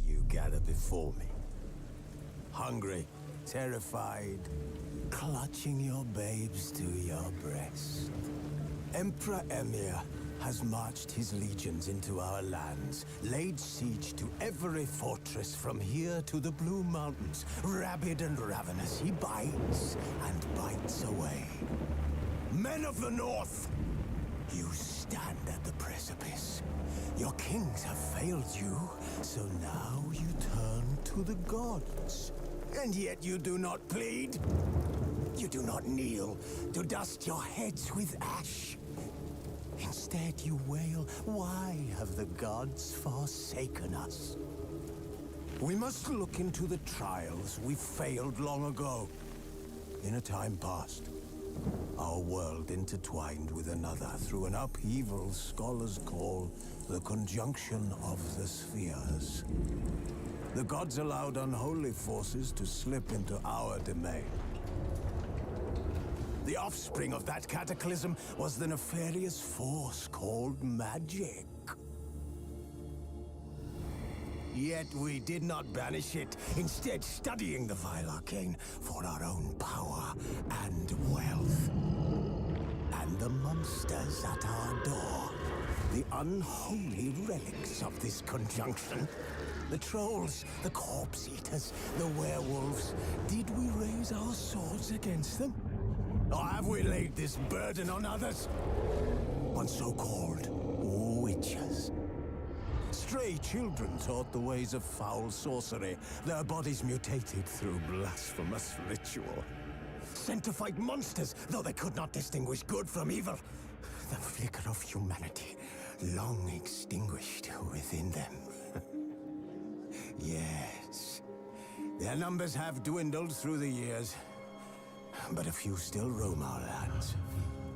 you gather before me. Hungry, terrified, clutching your babes to your breast. Emperor Emir has marched his legions into our lands, laid siege to every fortress from here to the Blue Mountains. Rabid and ravenous, he bites and bites away. Men of the North, you stand at the precipice. Your kings have failed you, so now you turn to the gods. And yet you do not plead. You do not kneel to dust your heads with ash. Instead you wail, why have the gods forsaken us? We must look into the trials we failed long ago. In a time past, our world intertwined with another through an upheaval scholars call the conjunction of the spheres. The gods allowed unholy forces to slip into our domain. The offspring of that cataclysm was the nefarious force called magic. Yet we did not banish it, instead studying the vile arcane for our own power and wealth. And the monsters at our door, the unholy relics of this conjunction. The trolls, the corpse eaters, the werewolves. Did we raise our swords against them? Or have we laid this burden on others? On so-called witches. Stray children taught the ways of foul sorcery, their bodies mutated through blasphemous ritual. Sent to fight monsters, though they could not distinguish good from evil. The flicker of humanity, long extinguished within them. Yes, their numbers have dwindled through the years, but a few still roam our lands,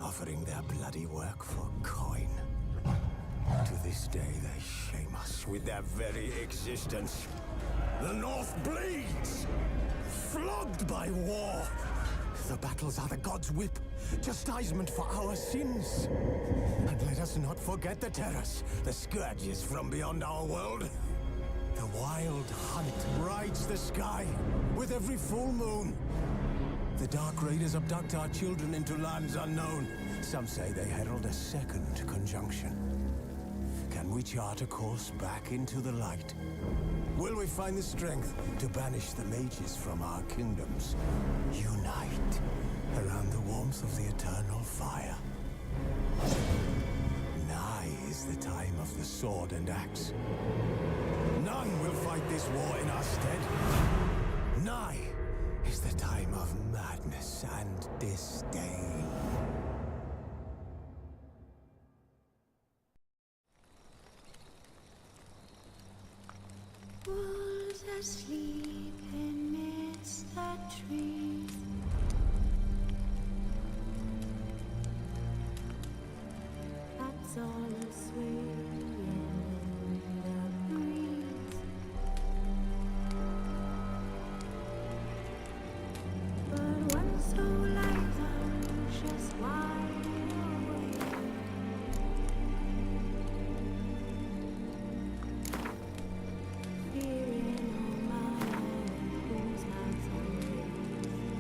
offering their bloody work for coin. To this day, they shame us with their very existence. The North bleeds, flogged by war. The battles are the gods' whip, chastisement for our sins. And let us not forget the terrors, the scourges from beyond our world. The wild hunt rides the sky with every full moon. The Dark Raiders abduct our children into lands unknown. Some say they herald a second conjunction. Can we chart a course back into the light? Will we find the strength to banish the mages from our kingdoms? Unite around the warmth of the eternal fire. Nigh is the time of the sword and axe. None will fight this war in our stead. Nigh is the time of madness and disdain. Wolves asleep amidst the trees. That's all swaying in the breeze. But one so light unctuous wide awake. Fearing all my whose hands are raised.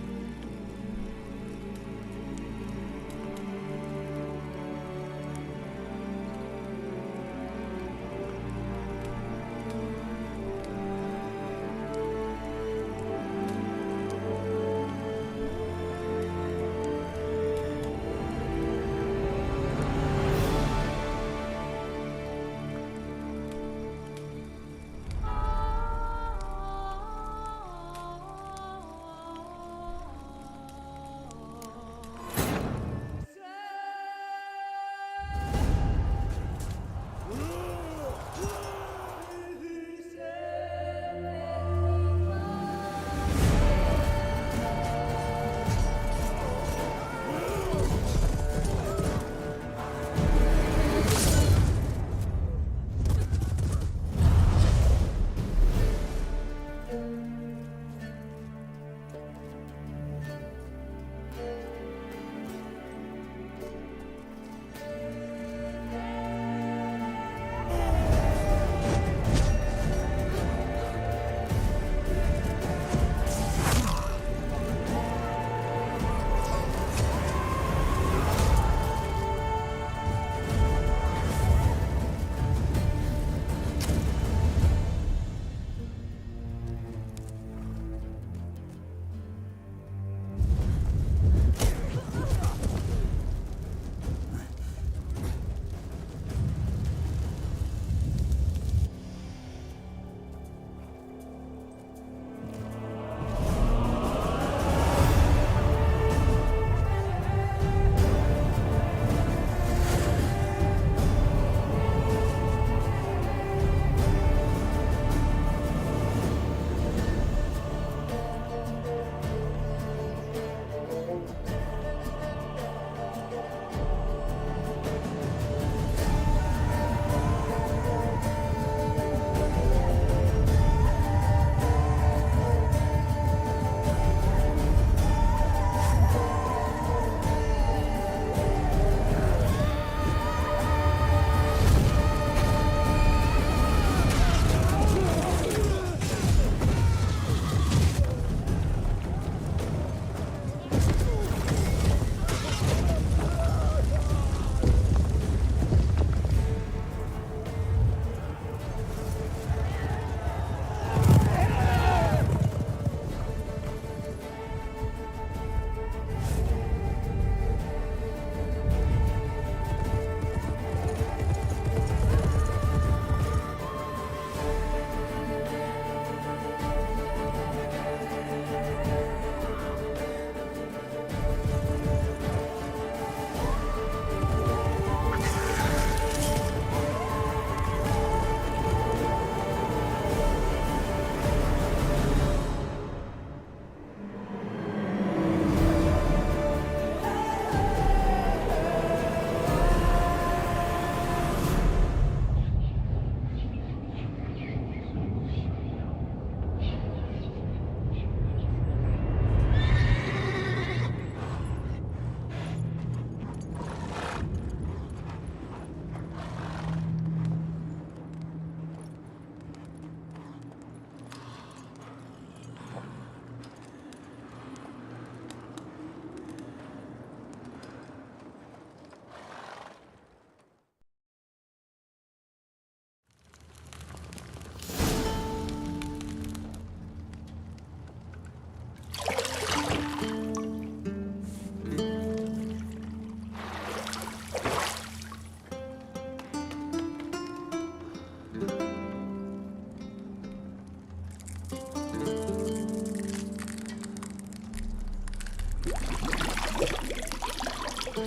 You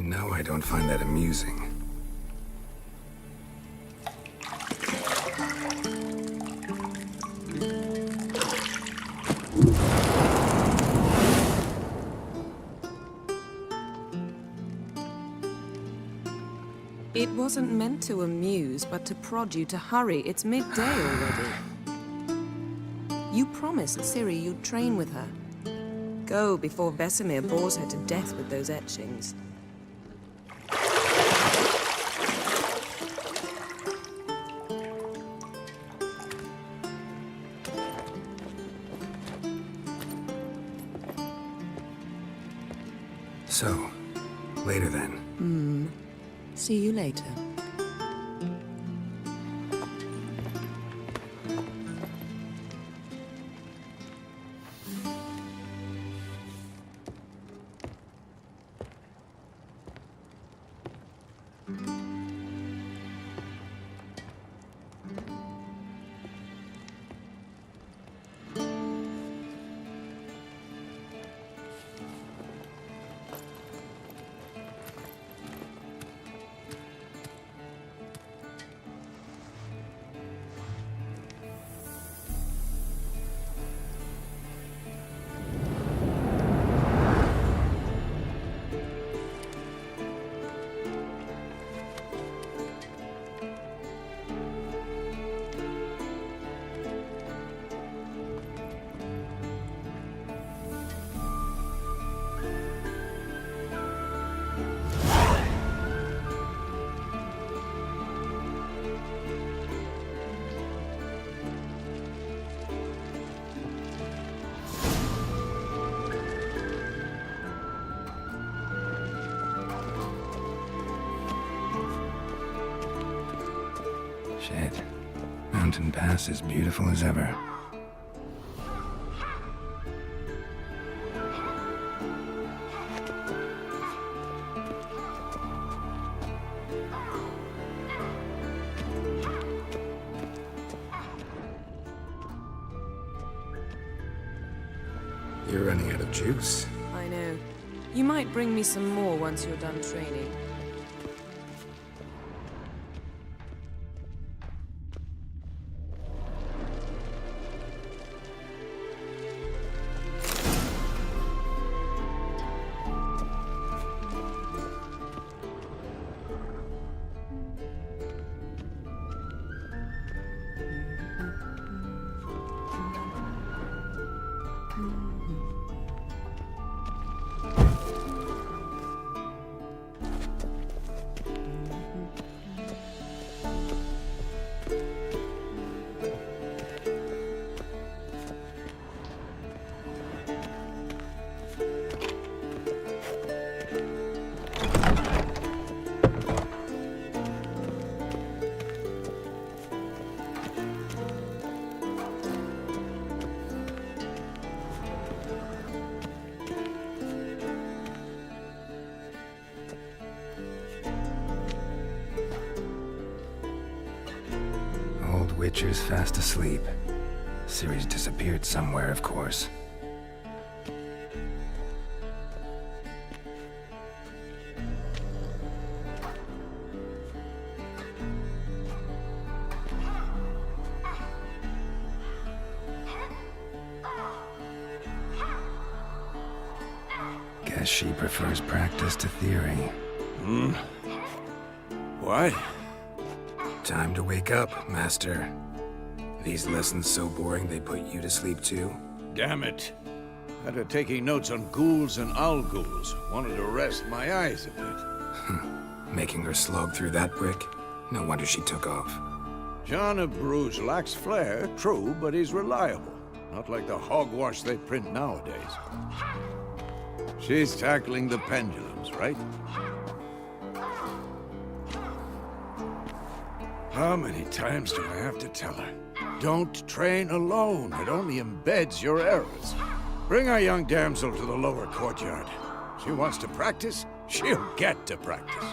know I don't find that amusing. It wasn't meant to amuse, but to prod you to hurry. It's midday already. You promised Ciri you'd train with her. Go before Vesemir bores her to death with those etchings. So, later then. See you later. Shit. Mountain Pass is beautiful as ever. You're running out of juice. I know. You might bring me some more once you're done training. Witcher's fast asleep. Ciri's disappeared somewhere, of course. Guess she prefers practice to theory. What? Time to wake up, Master. These lessons so boring they put you to sleep too? Damn it. After taking notes on ghouls and owl ghouls, wanted to rest my eyes a bit. Making her slog through that brick? No wonder she took off. John of Bruges lacks flair, true, but he's reliable. Not like the hogwash they print nowadays. She's tackling the pendulums, right? How many times do I have to tell her? Don't train alone. It only embeds your errors. Bring our young damsel to the lower courtyard. She wants to practice? She'll get to practice.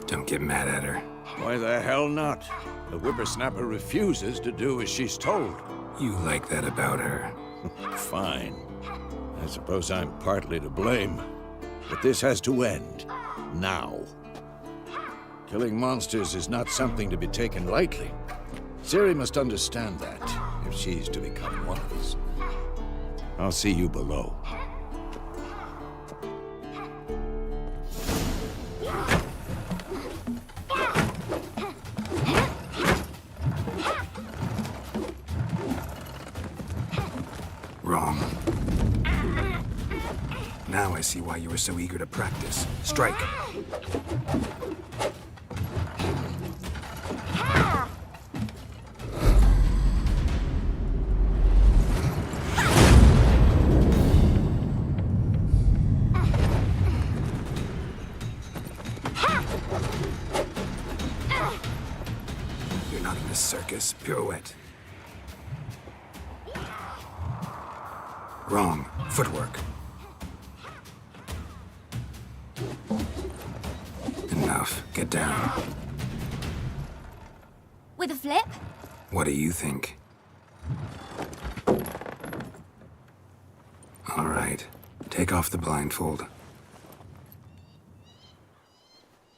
Don't get mad at her. Why the hell not? The whippersnapper refuses to do as she's told. You like that about her. Fine. I suppose I'm partly to blame. But this has to end. Now. Killing monsters is not something to be taken lightly. Ciri must understand that, if she's to become one of us. I'll see you below. Wrong. Now I see why you were so eager to practice. Strike. You're not in a circus. Pirouette. Wrong. Footwork. Enough. Get down. With a flip? What do you think? All right. Take off the blindfold.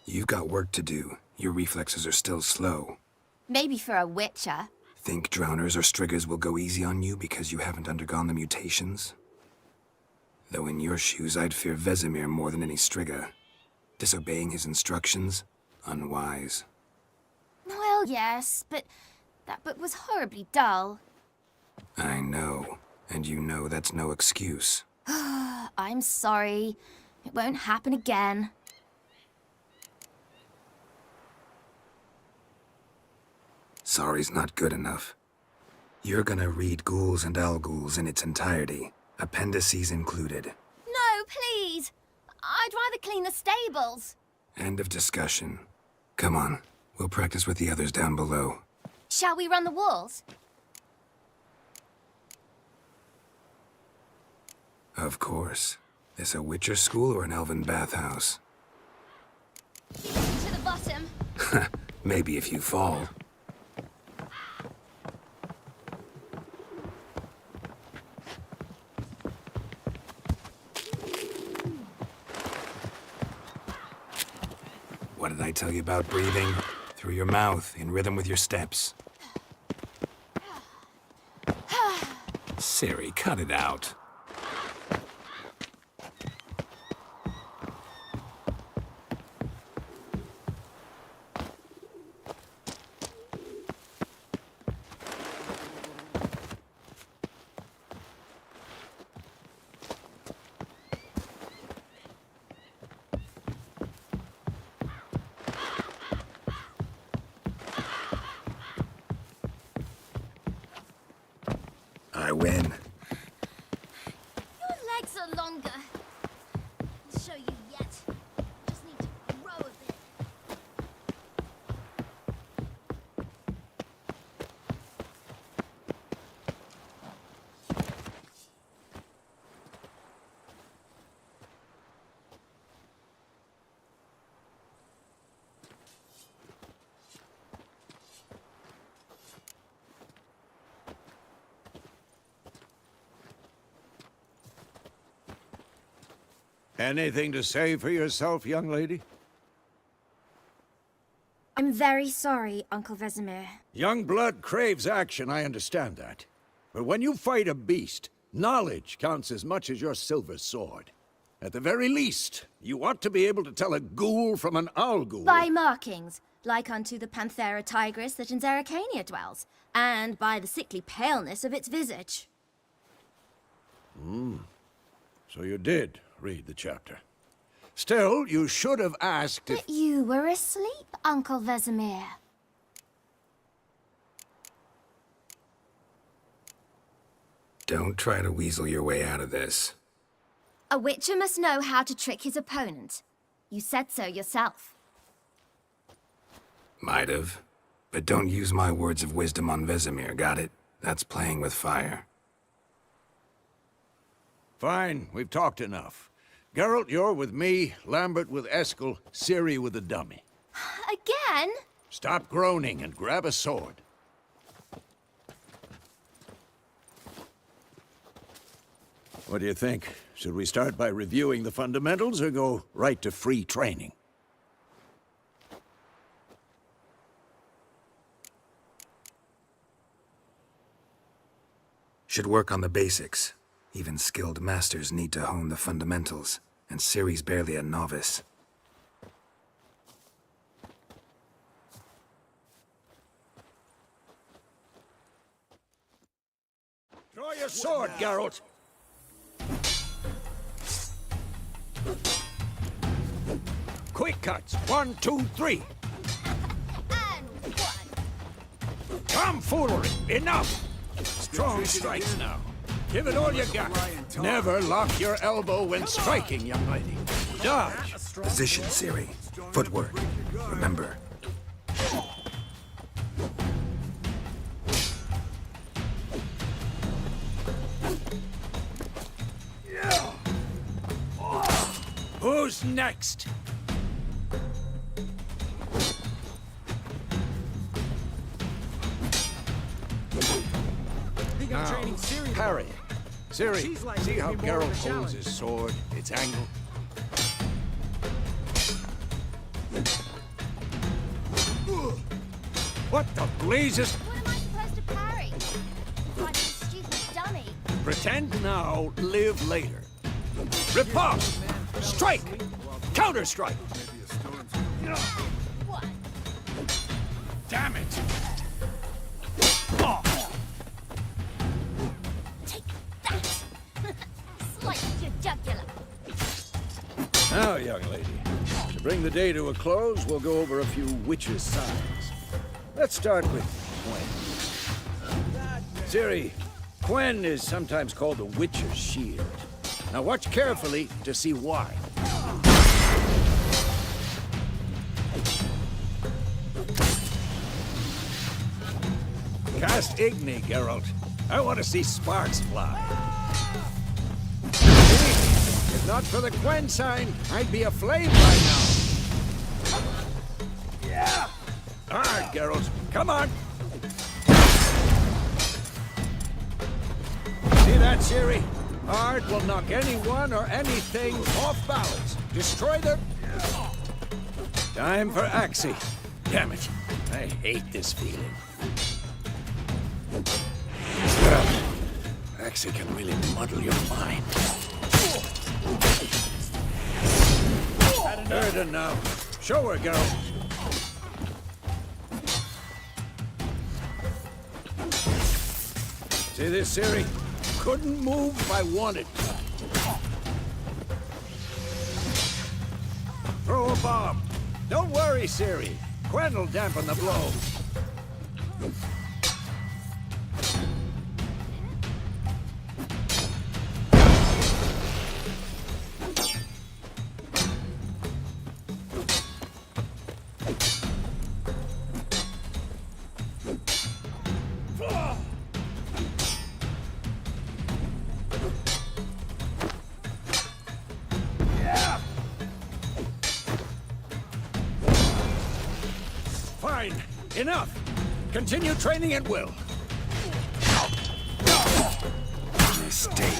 You've got work to do. Your reflexes are still slow. Maybe for a witcher. Think drowners or striggers will go easy on you because you haven't undergone the mutations? Though in your shoes, I'd fear Vesemir more than any strigger. Disobeying his instructions? Unwise. Well, yes, but that book was horribly dull. I know. And you know that's no excuse. I'm sorry. It won't happen again. Sorry's not good enough. You're gonna read Ghouls and Al-Ghouls in its entirety, appendices included. No, please! I'd rather clean the stables. End of discussion. Come on, we'll practice with the others down below. Shall we run the walls? Of course. This a Witcher school or an elven bathhouse? To the bottom. Maybe if you fall. What did I tell you about breathing? Through your mouth, in rhythm with your steps. Ciri, cut it out. I win. Your legs are longer. I'll show you yet. Just need to grow a bit. Anything to say for yourself, young lady? I'm very sorry, Uncle Vesemir. Young blood craves action, I understand that. But when you fight a beast, knowledge counts as much as your silver sword. At the very least, you ought to be able to tell a ghoul from an owl-ghoul. By markings, like unto the Panthera tigris that in Zerrikania dwells, and by the sickly paleness of its visage. So you did read the chapter. Still, you should have asked if... But you were asleep, Uncle Vesemir. Don't try to weasel your way out of this. A witcher must know how to trick his opponent. You said so yourself. Might have. But don't use my words of wisdom on Vesemir, got it? That's playing with fire. Fine, we've talked enough. Geralt, you're with me, Lambert with Eskel, Ciri with the dummy. Again? Stop groaning and grab a sword. What do you think? Should we start by reviewing the fundamentals or go right to free training? Should work on the basics. Even skilled masters need to hone the fundamentals, and Ciri's barely a novice. Draw your sword, Geralt! Quick cuts! 1, 2, 3! And one. Tomfoolery! Enough! Strong strikes now. Give it all you got. Never lock your elbow when striking, young lady. Dodge! Position, Ciri. Footwork. Remember. Who's next? Now, parry. Ciri, see how Geralt holds his sword, its angle? What the blazes? What am I supposed to parry? Like a stupid dummy. Pretend now, live later. Riposte! Strike! Counter-strike! What? Damn it! Take that! Slice your jugular. Now, young lady, to bring the day to a close, we'll go over a few witches' signs. Let's start with Quen. Ciri, Quen is sometimes called the Witcher's Shield. Now watch carefully to see why. Cast Igni, Geralt. I want to see sparks fly. See? If not for the Quen sign, I'd be aflame by now. Yeah! All right, Geralt. Come on! See that, Ciri? Art will knock anyone or anything off balance. Destroy them. Time for Axie. Damn it. I hate this feeling. Axie can really muddle your mind. Heard enough. Show her, girl. See this, Ciri? Couldn't move if I wanted. Throw a bomb. Don't worry, Ciri. Quen will dampen the blow. Fine. Enough. Continue training at will. Mistake.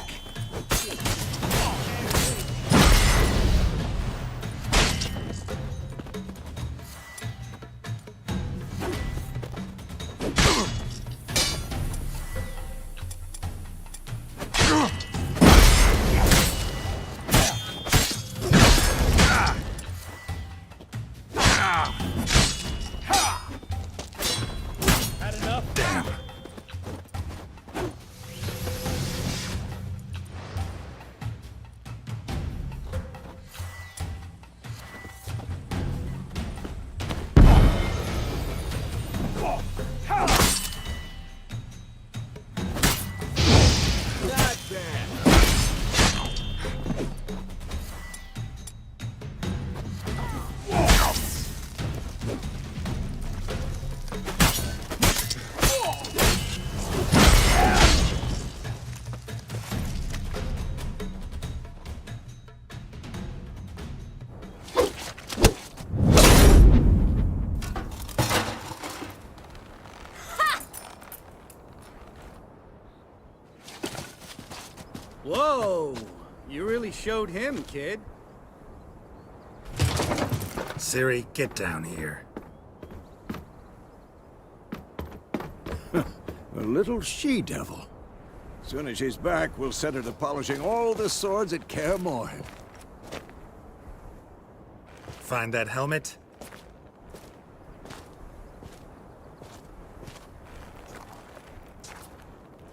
Whoa! You really showed him, kid. Ciri, get down here. A little she-devil. Soon as she's back, we'll set her to polishing all the swords at Kaer Morhen. Find that helmet?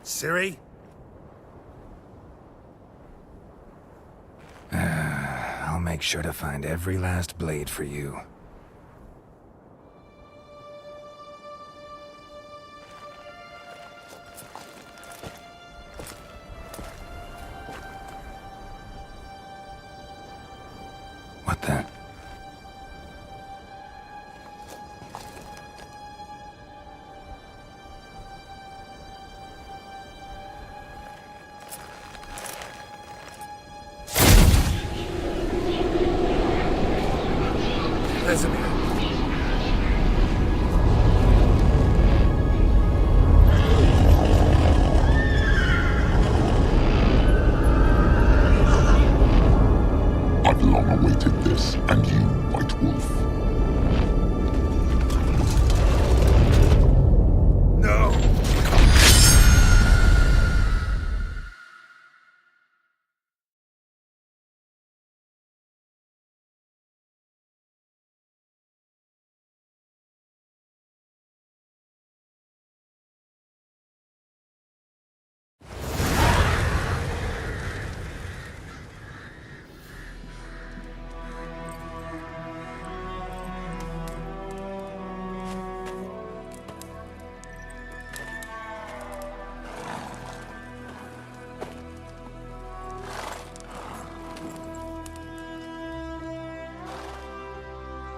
Ciri? I'll make sure to find every last blade for you. What the? Vesemir. I've long awaited this, and you, White Wolf. No!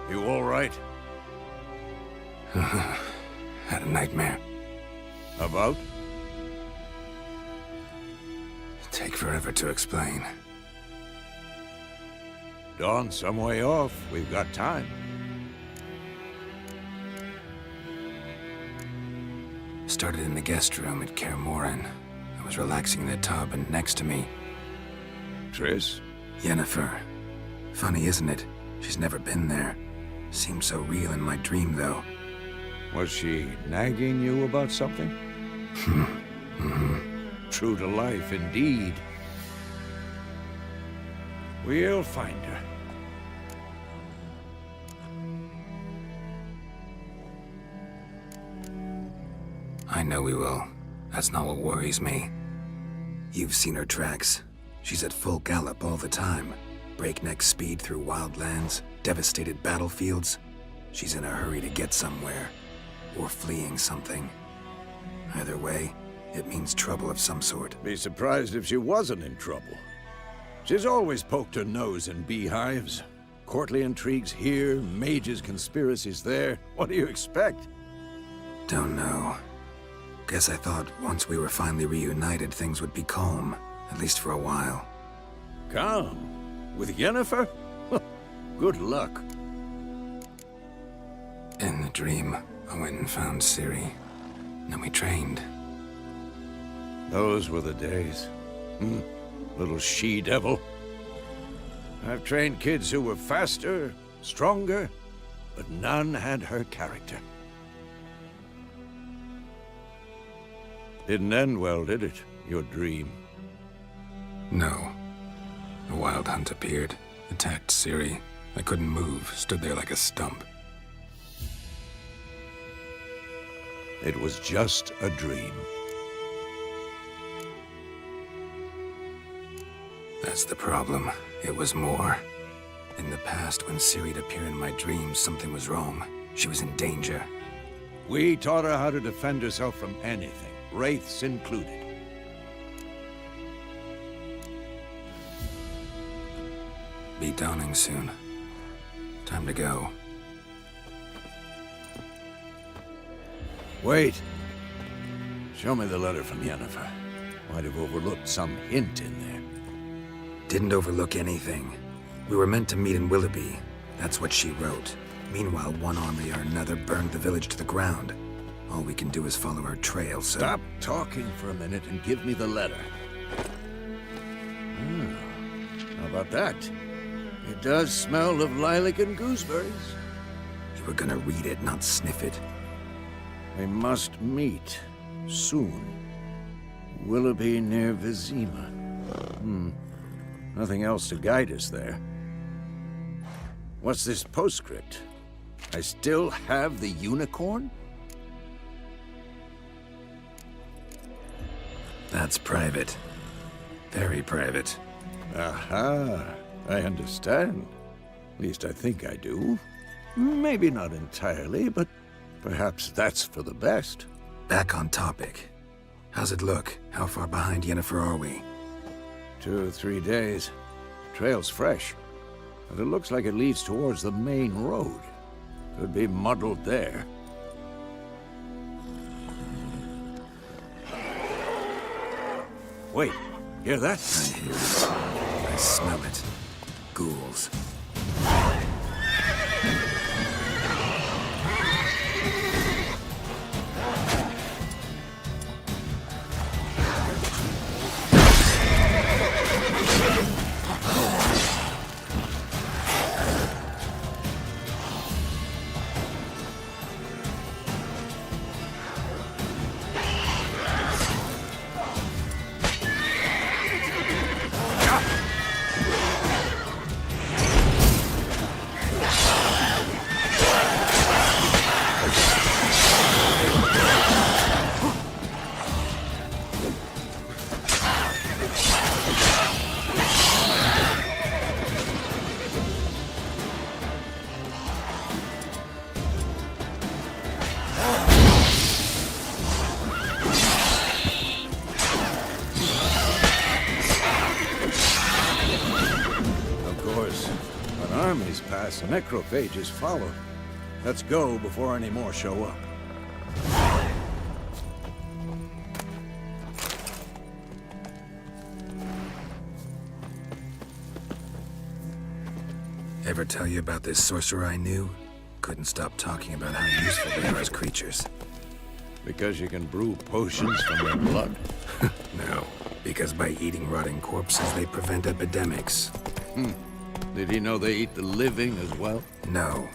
You all right? Had a nightmare. About? Take forever to explain. Dawn's some way off. We've got time. Started in the guest room at Kaer Morhen. I was relaxing in the tub, and next to me, Triss? Yennefer. Funny, isn't it? She's never been there. Seemed so real in my dream, though. Was she nagging you about something? True to life, indeed. We'll find her. I know we will. That's not what worries me. You've seen her tracks. She's at full gallop all the time. Breakneck speed through wildlands, devastated battlefields. She's in a hurry to get somewhere. Or fleeing something. Either way, it means trouble of some sort. Be surprised if she wasn't in trouble. She's always poked her nose in beehives. Courtly intrigues here, mages' conspiracies there. What do you expect? Don't know. Guess I thought once we were finally reunited, things would be calm. At least for a while. Calm? With Yennefer? Good luck. In the dream, I went and found Ciri. Then we trained. Those were the days. Little she-devil. I've trained kids who were faster, stronger, but none had her character. Didn't end well, did it? Your dream? No. A wild hunt appeared, attacked Ciri. I couldn't move, stood there like a stump. It was just a dream. That's the problem. It was more. In the past, when Ciri'd appear in my dreams, something was wrong. She was in danger. We taught her how to defend herself from anything, wraiths included. Be dawning soon. Time to go. Wait. Show me the letter from Yennefer. Might have overlooked some hint in there. Didn't overlook anything. We were meant to meet in Willoughby. That's what she wrote. Meanwhile, one army or another burned the village to the ground. All we can do is follow her trail, so... Stop talking for a minute and give me the letter. How about that? It does smell of lilac and gooseberries. You were gonna read it, not sniff it. We must meet soon. Willoughby near Vizima. Nothing else to guide us there. What's this postscript? I still have the unicorn? That's private. Very private. Aha, I understand. At least I think I do. Maybe not entirely, but perhaps that's for the best. Back on topic. How's it look? How far behind Yennefer are we? 2 or 3 days. Trail's fresh, but it looks like it leads towards the main road. Could be muddled there. Wait, hear that? I hear it. I smell it. Ghouls. The necrophages follow. Let's go before any more show up. Ever tell you about this sorcerer I knew? Couldn't stop talking about how useful they are as creatures. Because you can brew potions from their blood? No, because by eating rotting corpses, they prevent epidemics. Did he know they eat the living as well? No.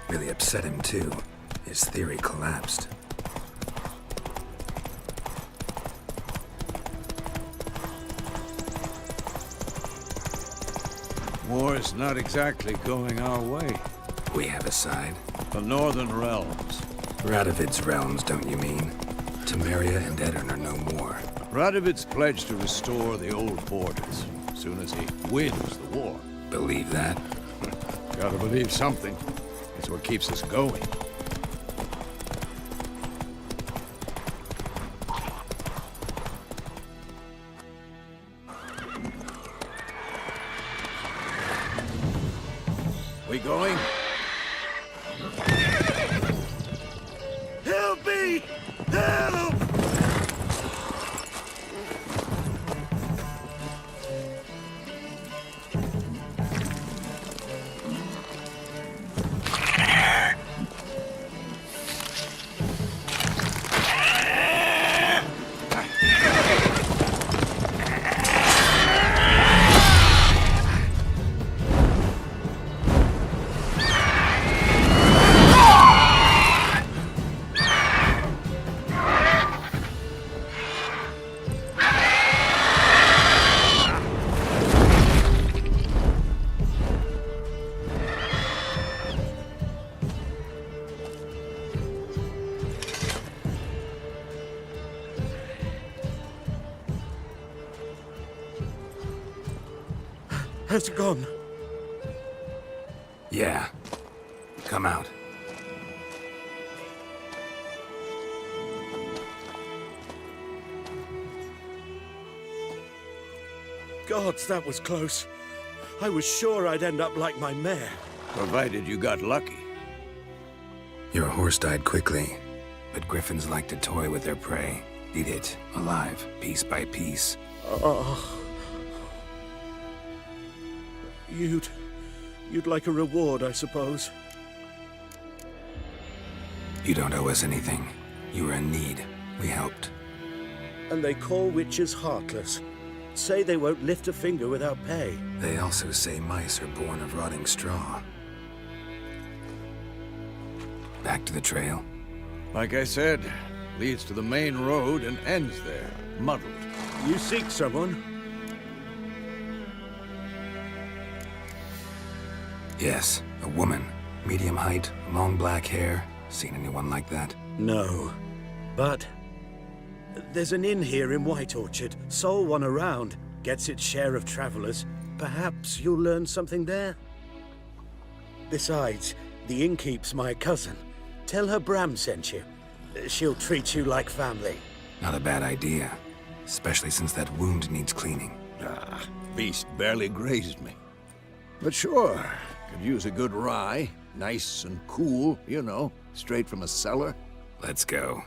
Really upset him, too. His theory collapsed. War is not exactly going our way. We have a side. The Northern Realms. Radovid's realms, don't you mean? Temeria and Edirn are no more. Radovid's pledged to restore the old borders as soon as he wins the war. Believe that? Gotta believe something. It's what keeps us going. We going? Help me! Help! Has it gone? Yeah. Come out. Gods, that was close. I was sure I'd end up like my mare. Provided you got lucky. Your horse died quickly, but griffins like to toy with their prey. Eat it, alive, piece by piece. You'd like a reward, I suppose. You don't owe us anything. You were in need. We helped. And they call witches heartless. say they won't lift a finger without pay. They also say mice are born of rotting straw. Back to the trail. Like I said, leads to the main road and ends there, muddled. You seek someone? Yes, a woman. Medium height, long black hair. Seen anyone like that? No. But there's an inn here in White Orchard. Sole one around. Gets its share of travelers. Perhaps you'll learn something there? Besides, the innkeep's my cousin. Tell her Bram sent you. She'll treat you like family. Not a bad idea. Especially since that wound needs cleaning. Ah, beast barely grazed me. But sure, could use a good rye. Nice and cool, you know, straight from a cellar. Let's go.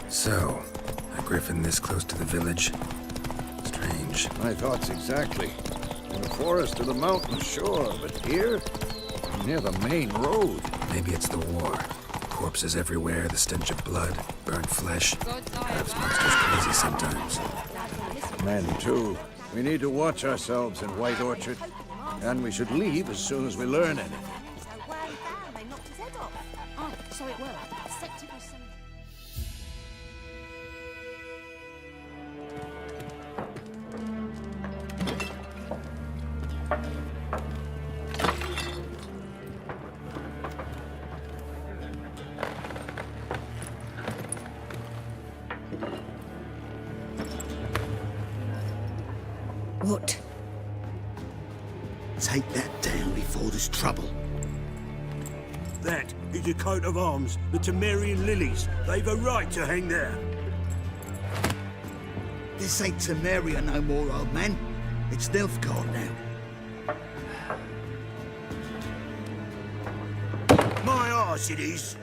So, a griffin this close to the village? Strange. My thoughts exactly. In the forest or the mountain, sure, but here? Near the main road. Maybe it's the war. Corpses everywhere, the stench of blood, burnt flesh. Perhaps monsters crazy sometimes. Men, too. We need to watch ourselves in White Orchard. And we should leave as soon as we learn anything. Oh, so it will. What? Take that down before there's trouble. That is a coat of arms, the Temerian lilies. They've a right to hang there. This ain't Temeria no more, old man. It's Nilfgaard now. My arse it is.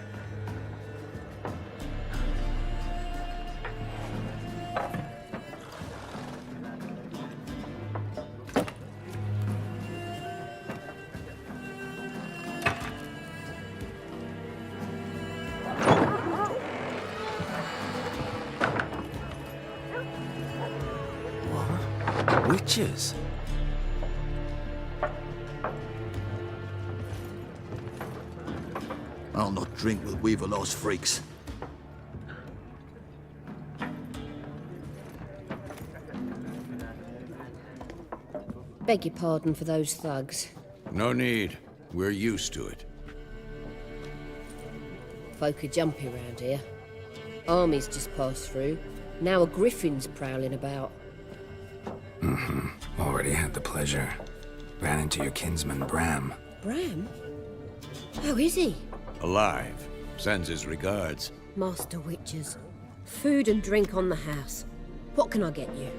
Witches? I'll not drink with Weaverlaw's freaks. Beg your pardon for those thugs. No need. We're used to it. Folk are jumpy round here. Armies just passed through. Now a griffin's prowling about. Already had the pleasure. Ran into your kinsman, Bram. Bram? How is he? Alive. Sends his regards. Master Witches. Food and drink on the house. What can I get you?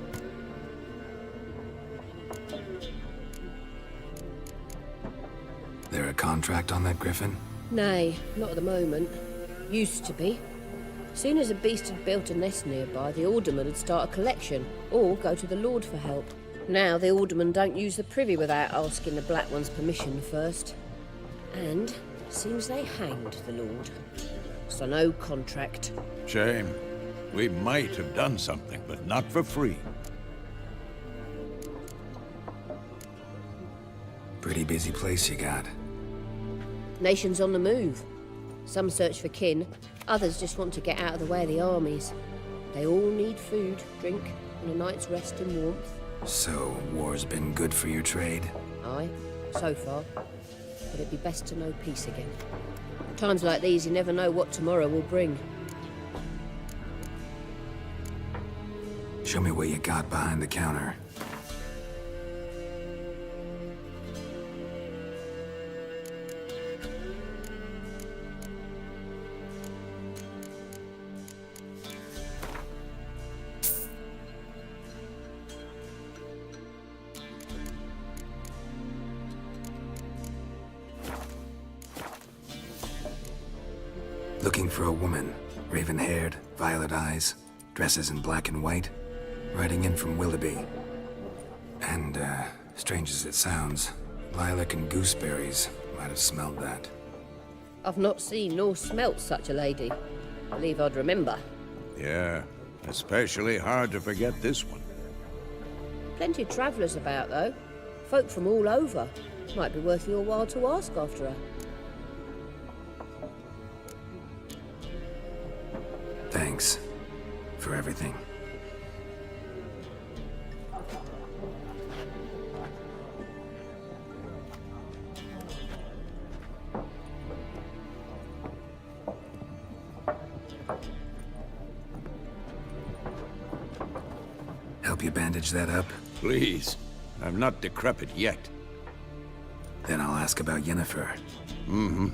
There a contract on that griffin? Nay, not at the moment. Used to be. Soon as a beast had built a nest nearby, the alderman would start a collection, or go to the Lord for help. Now the aldermen don't use the privy without asking the Black One's permission first. And seems they hanged the Lord. So no contract. Shame. We might have done something, but not for free. Pretty busy place you got. Nations on the move. Some search for kin, others just want to get out of the way of the armies. They all need food, drink, and a night's rest in warmth. So, war's been good for your trade? Aye, so far. But it'd be best to know peace again. Times like these, you never know what tomorrow will bring. Show me what you got behind the counter. Looking for a woman. Raven-haired, violet eyes, dresses in black and white. Riding in from Willoughby. And, strange as it sounds, lilac and gooseberries might have smelled that. I've not seen nor smelt such a lady. Believe I'd remember. Yeah, especially hard to forget this one. Plenty of travellers about, though. Folk from all over. Might be worth your while to ask after her. Thanks for everything. Help you bandage that up? Please. I'm not decrepit yet. Then I'll ask about Yennefer. Mm-hmm.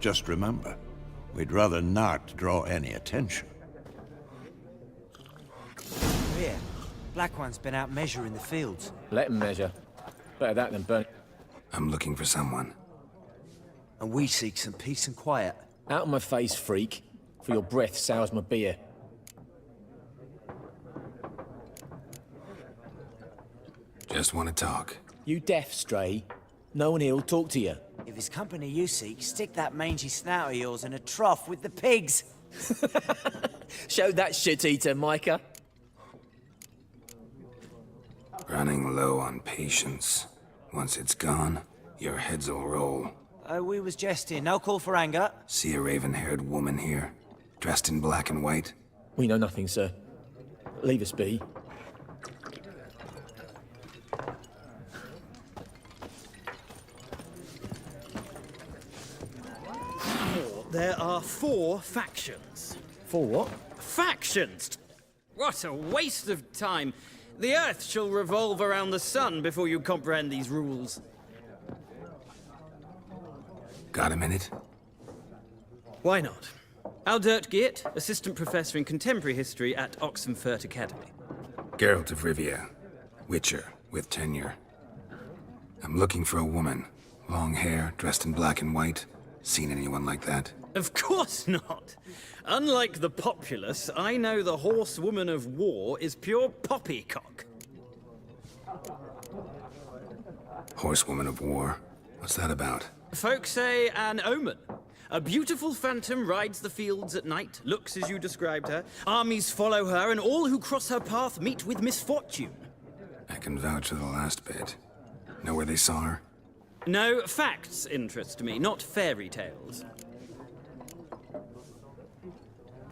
Just remember, we'd rather not draw any attention. Here, Black One's been out measuring the fields. Let him measure. Better that than burn. I'm looking for someone. And we seek some peace and quiet. Out of my face, freak. For your breath sours my beer. Just want to talk. You deaf, Stray? No one here'll talk to you. If it's company you seek, stick that mangy snout of yours in a trough with the pigs. Show that shit-eater, Micah. Running low on patience. Once it's gone, your heads'll roll. We was jesting. No call for anger. See a raven-haired woman here, dressed in black and white? We know nothing, sir. Leave us be. There are 4 factions. 4 what? Factions! What a waste of time. The Earth shall revolve around the sun before you comprehend these rules. Got a minute? Why not? Aldert Geert, Assistant Professor in Contemporary History at Oxenfurt Academy. Geralt of Rivia. Witcher, with tenure. I'm looking for a woman. Long hair, dressed in black and white. Seen anyone like that? Of course not. Unlike the populace, I know the horsewoman of war is pure poppycock. Horsewoman of war? What's that about? Folk say an omen. A beautiful phantom rides the fields at night, looks as you described her. Armies follow her, and all who cross her path meet with misfortune. I can vouch for the last bit. Know where they saw her? No, facts interest me, not fairy tales.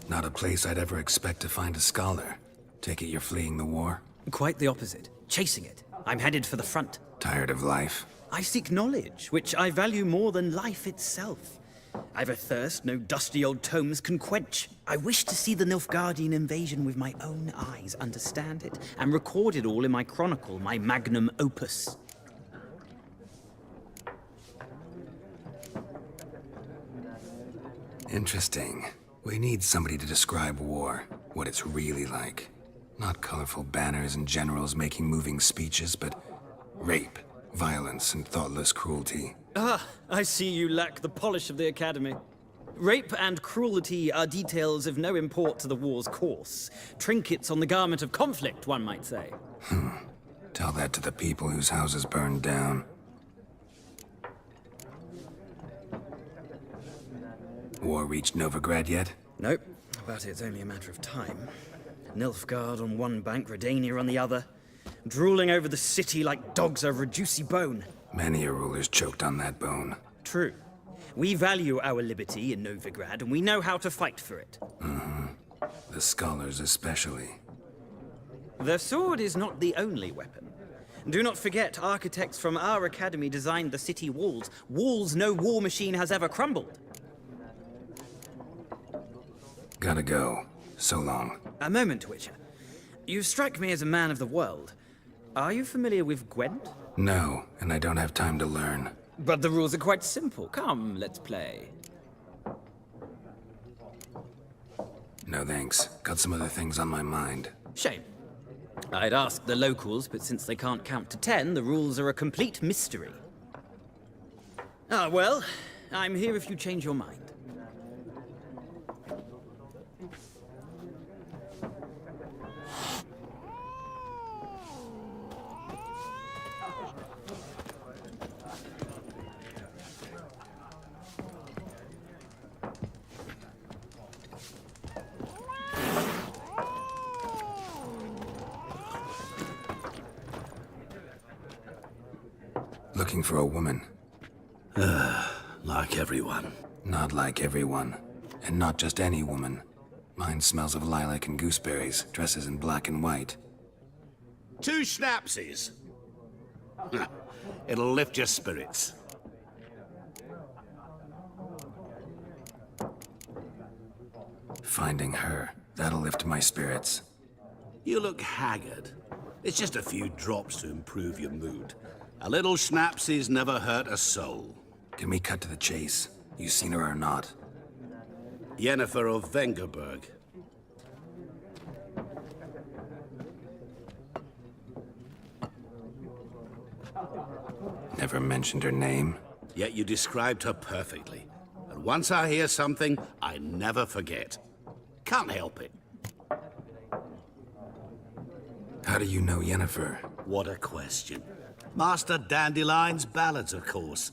Not a place I'd ever expect to find a scholar. Take it you're fleeing the war? Quite the opposite. Chasing it. I'm headed for the front. Tired of life? I seek knowledge, which I value more than life itself. I've a thirst no dusty old tomes can quench. I wish to see the Nilfgaardian invasion with my own eyes, understand it, and record it all in my chronicle, my magnum opus. Interesting. We need somebody to describe war, what it's really like. Not colorful banners and generals making moving speeches, but rape, violence, and thoughtless cruelty. Ah, I see you lack the polish of the Academy. Rape and cruelty are details of no import to the war's course. Trinkets on the garment of conflict, one might say. Tell that to the people whose houses burned down. War reached Novigrad yet? Nope, but it's only a matter of time. Nilfgaard on one bank, Redania on the other. Drooling over the city like dogs over a juicy bone. Many a ruler's choked on that bone. True. We value our liberty in Novigrad, and we know how to fight for it. The scholars especially. The sword is not the only weapon. Do not forget, architects from our academy designed the city walls. Walls no war machine has ever crumbled. Gotta go. So long. A moment, Witcher. You strike me as a man of the world. Are you familiar with Gwent? No, and I don't have time to learn. But the rules are quite simple. Come, let's play. No thanks. Got some other things on my mind. Shame. I'd ask the locals, but since they can't count to 10, the rules are a complete mystery. Ah, well, I'm here if you change your mind. Looking for a woman. Like everyone. Not like everyone. And not just any woman. Mine smells of lilac and gooseberries, dresses in black and white. 2 schnapsies. It'll lift your spirits. Finding her, that'll lift my spirits. You look haggard. It's just a few drops to improve your mood. A little schnapsies never hurt a soul. Can we cut to the chase? You seen her or not? Yennefer of Vengerberg. Never mentioned her name. Yet you described her perfectly. And once I hear something, I never forget. Can't help it. How do you know Yennefer? What a question. Master Dandelion's ballads, of course.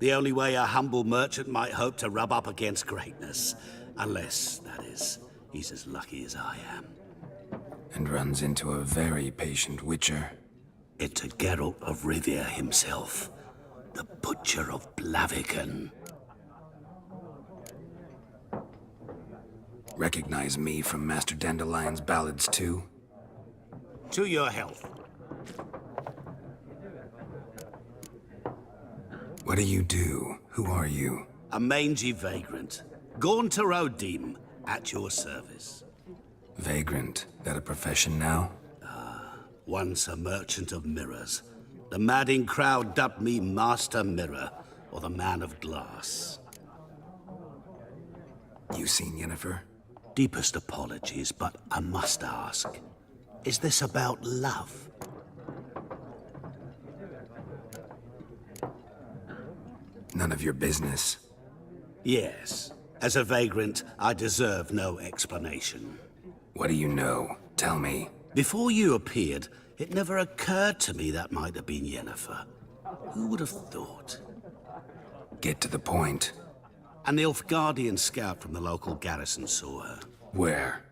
The only way a humble merchant might hope to rub up against greatness. Unless, that is, he's as lucky as I am. And runs into a very patient witcher. Into Geralt of Rivia himself. The Butcher of Blaviken. Recognize me from Master Dandelion's ballads too? To your health. What do you do? Who are you? A mangy vagrant. Gaunter Odim, at your service. Vagrant. That a profession now? Once a merchant of mirrors. The madding crowd dubbed me Master Mirror, or the Man of Glass. You seen Yennefer? Deepest apologies, but I must ask. Is this about love? None of your business. Yes. As a vagrant, I deserve no explanation. What do you know? Tell me. Before you appeared, it never occurred to me that might have been Yennefer. Who would have thought? Get to the point. An Nilfgaardian scout from the local garrison saw her. Where?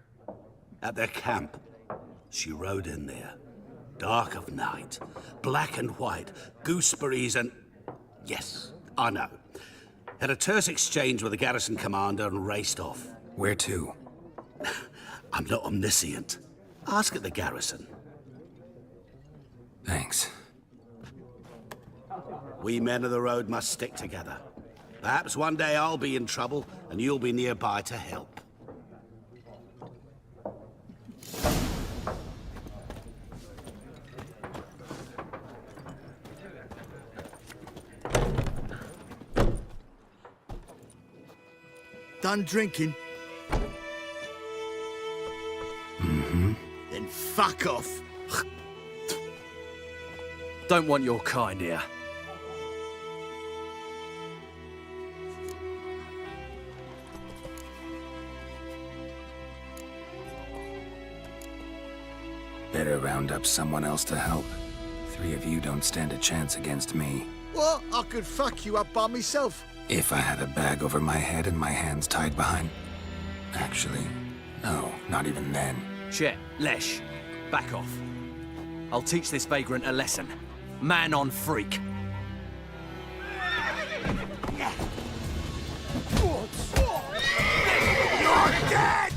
At their camp. She rode in there. Dark of night. Black and white. Gooseberries and... Yes, I know. Had a terse exchange with the garrison commander and raced off. Where to? I'm not omniscient. Ask at the garrison. Thanks. We men of the road must stick together. Perhaps one day I'll be in trouble and you'll be nearby to help. Done drinking? Mm-hmm. Then fuck off. Don't want your kind here. Better round up someone else to help. 3 of you don't stand a chance against me. What? I could fuck you up by myself. If I had a bag over my head and my hands tied behind... Actually, no, not even then. Shit, Lesh, back off. I'll teach this vagrant a lesson. Man on freak. You're dead!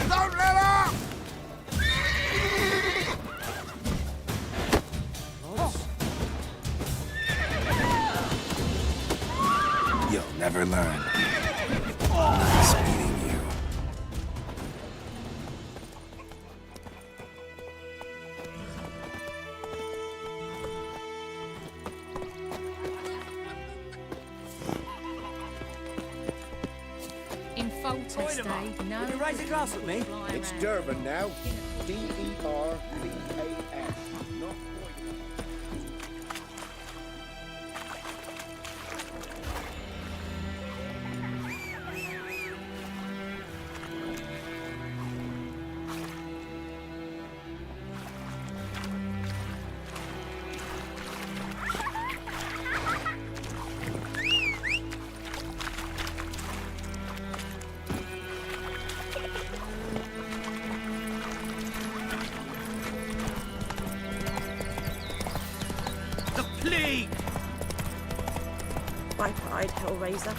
Don't let up! You'll never learn. Nice meeting you. In Foltest, Dave, no. Will you raise a glass with me? It's Durban now. D-E-R-B-A-S. Not League! By pride, Hellraiser.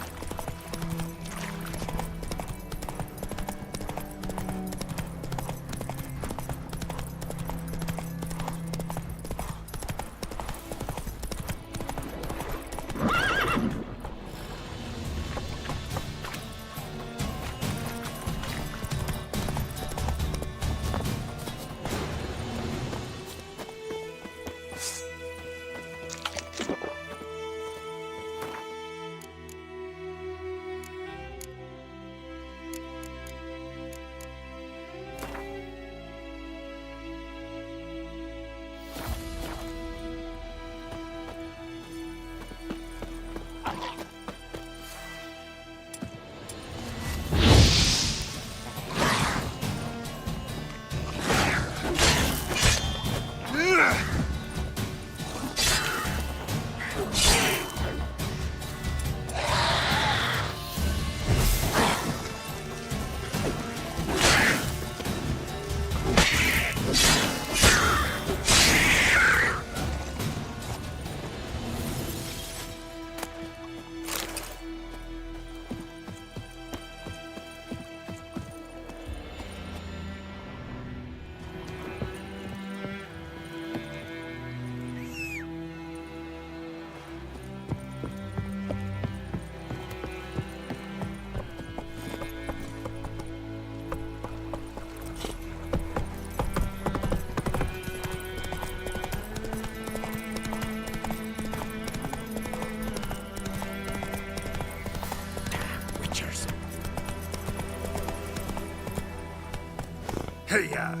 Hey-ya!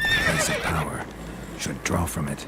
Place of power. Should draw from it.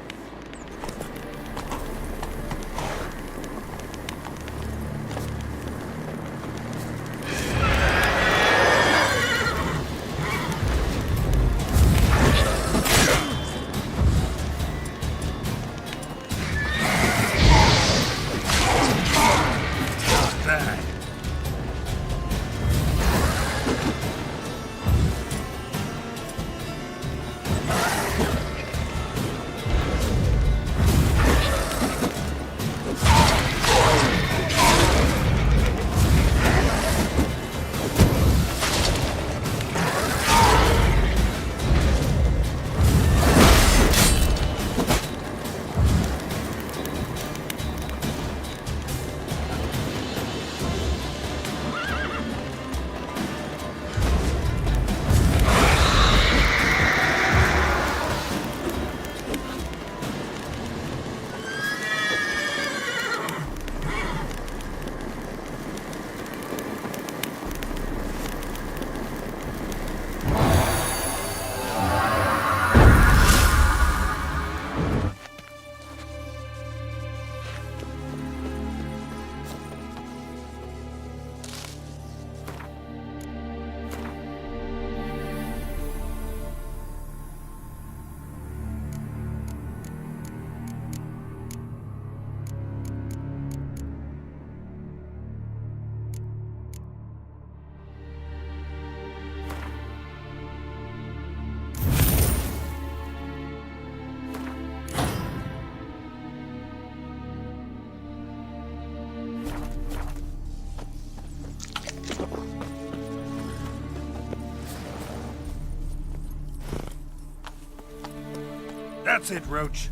That's it, Roach.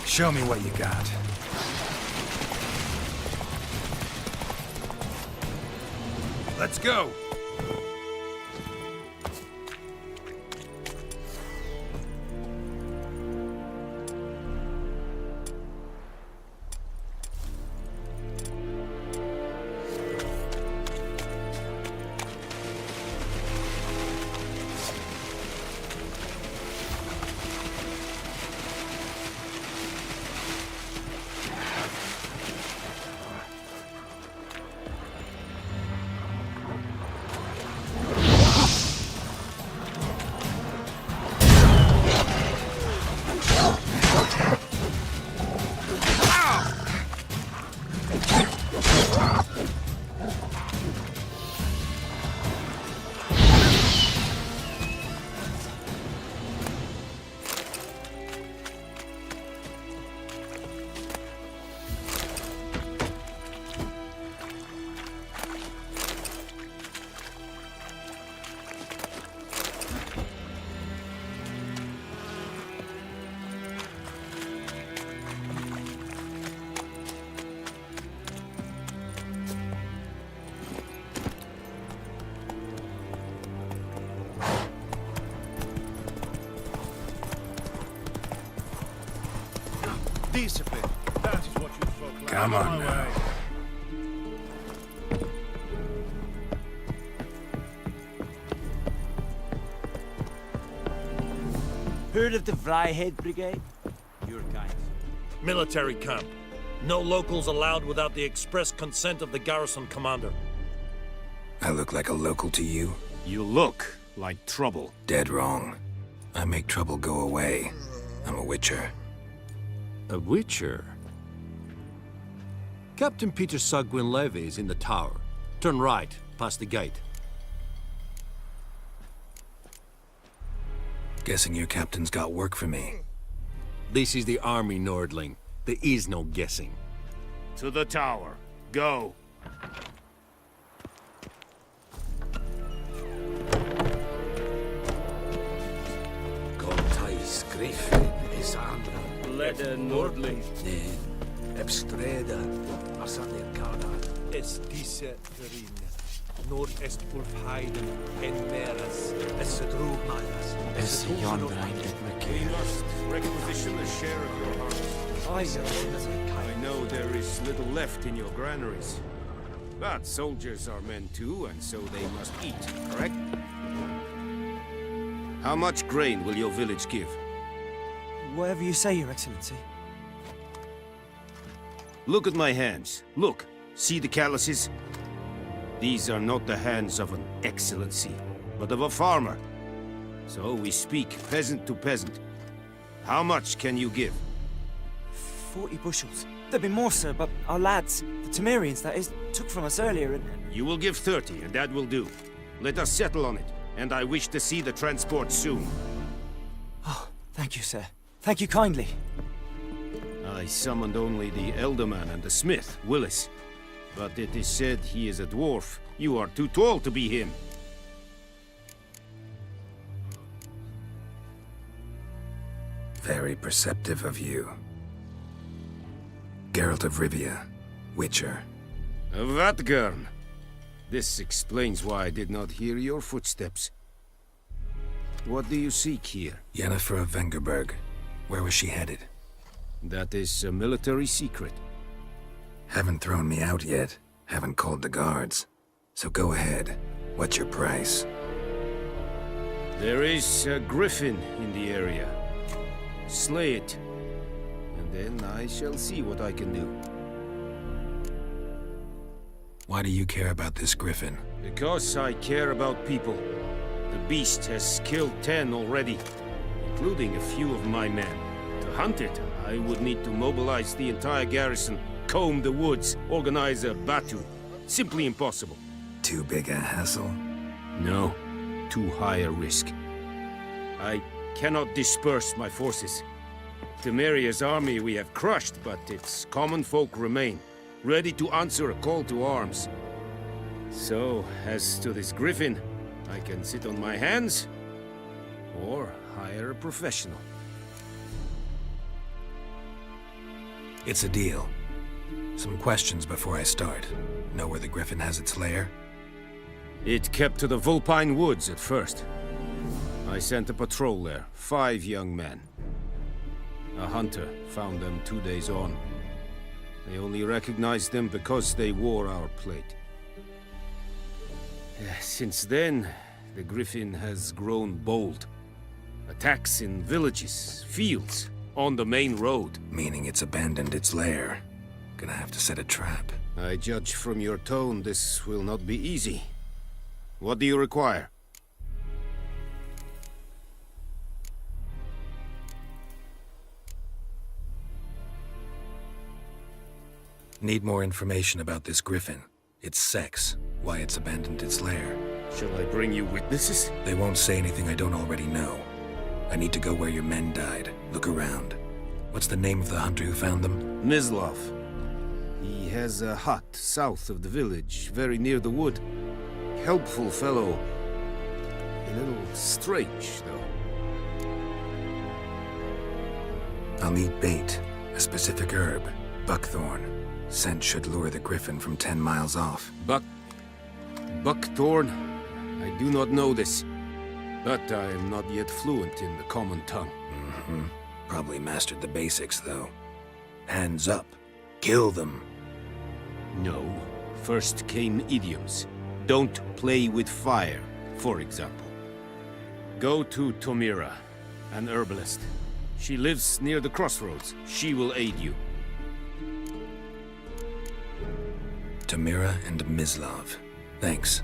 Show me what you got. Let's go. Discipline. That is what you folk like. Come on now. Heard of the Vryhead Brigade? Your kind. Military camp. No locals allowed without the express consent of the garrison commander. I look like a local to you? You look like trouble. Dead wrong. I make trouble go away. I'm a witcher. A witcher? Captain Peter Sagwin Levy is in the tower. Turn right, past the gate. Guessing your captain's got work for me. This is the army, Nordling. There is no guessing. To the tower. Go. Contais Griffin is Andra. Leder Nordling. Ebstreda. Asanerkana. Es diese Verin. Nord-est Ulfheiden en Meras. Es Drugmalas. Es Jonbrein. We must requisition a share of your harvest. I know there is little left in your granaries. But soldiers are men too, and so they must eat, correct? How much grain will your village give? Whatever you say, Your Excellency. Look at my hands. Look. See the calluses? These are not the hands of an excellency, but of a farmer. So we speak peasant to peasant. How much can you give? 40 bushels. There'd be more, sir, but our lads, the Temerians, that is, took from us earlier and... You will give 30, and that will do. Let us settle on it, and I wish to see the transport soon. Oh, thank you, sir. Thank you kindly. I summoned only the Elderman and the smith, Willis. But it is said he is a dwarf. You are too tall to be him. Very perceptive of you. Geralt of Rivia, Witcher. Vatgern. This explains why I did not hear your footsteps. What do you seek here? Yennefer of Vengerberg. Where was she headed? That is a military secret. Haven't thrown me out yet. Haven't called the guards. So go ahead. What's your price? There is a griffin in the area. Slay it. And then I shall see what I can do. Why do you care about this griffin? Because I care about people. The beast has killed 10 already, including a few of my men. To hunt it, I would need to mobilize the entire garrison, comb the woods, organize a batu. Simply impossible. Too big a hassle? No, too high a risk. I cannot disperse my forces. Temeria's army we have crushed, but its common folk remain, ready to answer a call to arms. So, as to this griffin, I can sit on my hands, or hire a professional. It's a deal. Some questions before I start. Know where the griffin has its lair? It kept to the Vulpine Woods at first. I sent a patrol there, 5 young men. A hunter found them 2 days on. They only recognized them because they wore our plate. Since then, the griffin has grown bold. Attacks in villages, fields, on the main road. Meaning it's abandoned its lair. Gonna have to set a trap. I judge from your tone this will not be easy. What do you require? Need more information about this griffin. Its sex, why it's abandoned its lair. Shall I bring you witnesses? They won't say anything I don't already know. I need to go where your men died. Look around. What's the name of the hunter who found them? Mislav. He has a hut south of the village, very near the wood. Helpful fellow. A little strange, though. I'll need bait. A specific herb. Buckthorn. Scent should lure the griffin from 10 miles off. Buckthorn? I do not know this. But I am not yet fluent in the common tongue. Probably mastered the basics, though. Hands up. Kill them. No. First came idioms. Don't play with fire, for example. Go to Tomira, an herbalist. She lives near the crossroads. She will aid you. Tamira and Mislav. Thanks.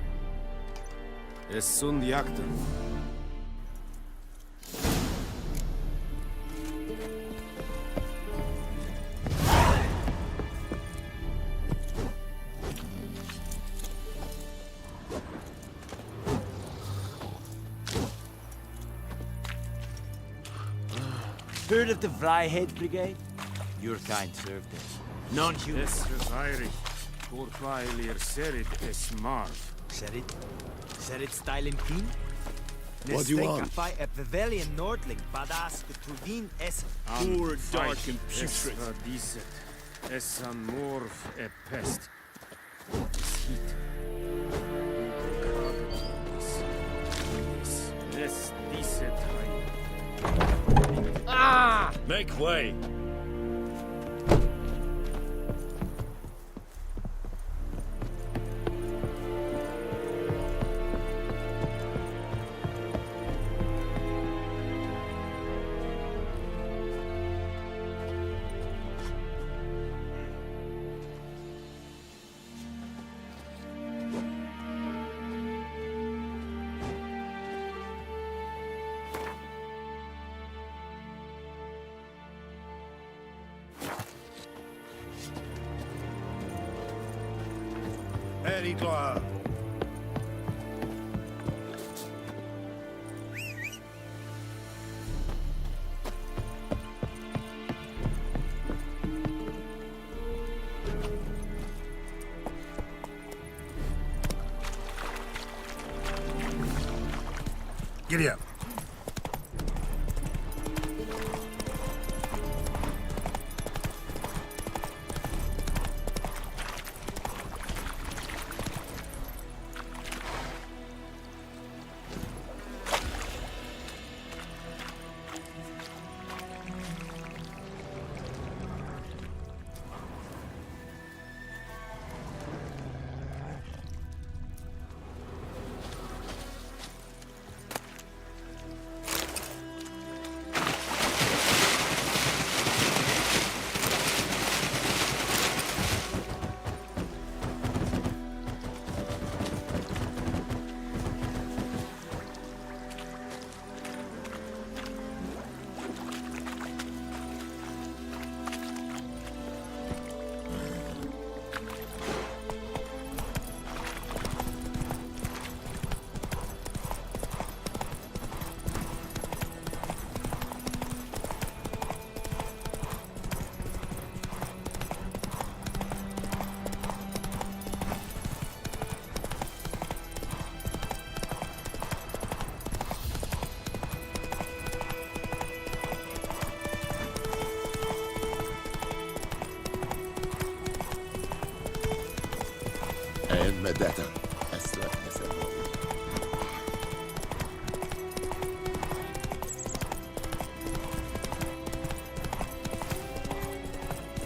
Es sunt jakten. Heard of the Vryhead Brigade? Your kind served us. Non-human. Es Reirig. Porfailir serit es marv. Serit stylen keen? What do you want? Fight a Pavilion Nordling, badass Truvin es Poor dark and putrid. Es an morv e pest. Es heat. Es diese time. Ah! Make way! Very glad. Giddy up. Medetta.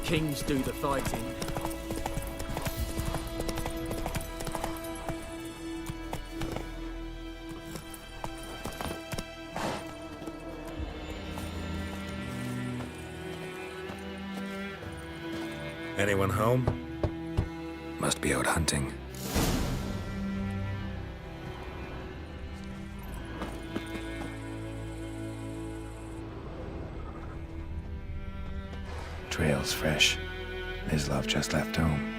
Kings do the fighting. Anyone home? Must be out hunting. Trail's fresh. Mislav just left home.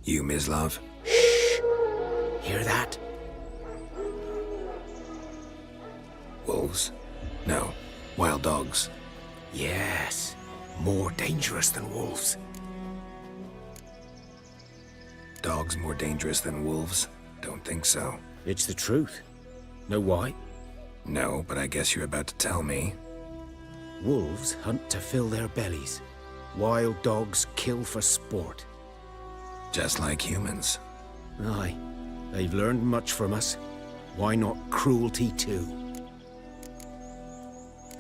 You, Mislav? Hear that? Wolves? No. Wild dogs. Yes. More dangerous than wolves. Dogs more dangerous than wolves? Don't think so. It's the truth. Know why? No, but I guess you're about to tell me. Wolves hunt to fill their bellies. Wild dogs kill for sport. Just like humans. Aye. They've learned much from us. Why not cruelty too?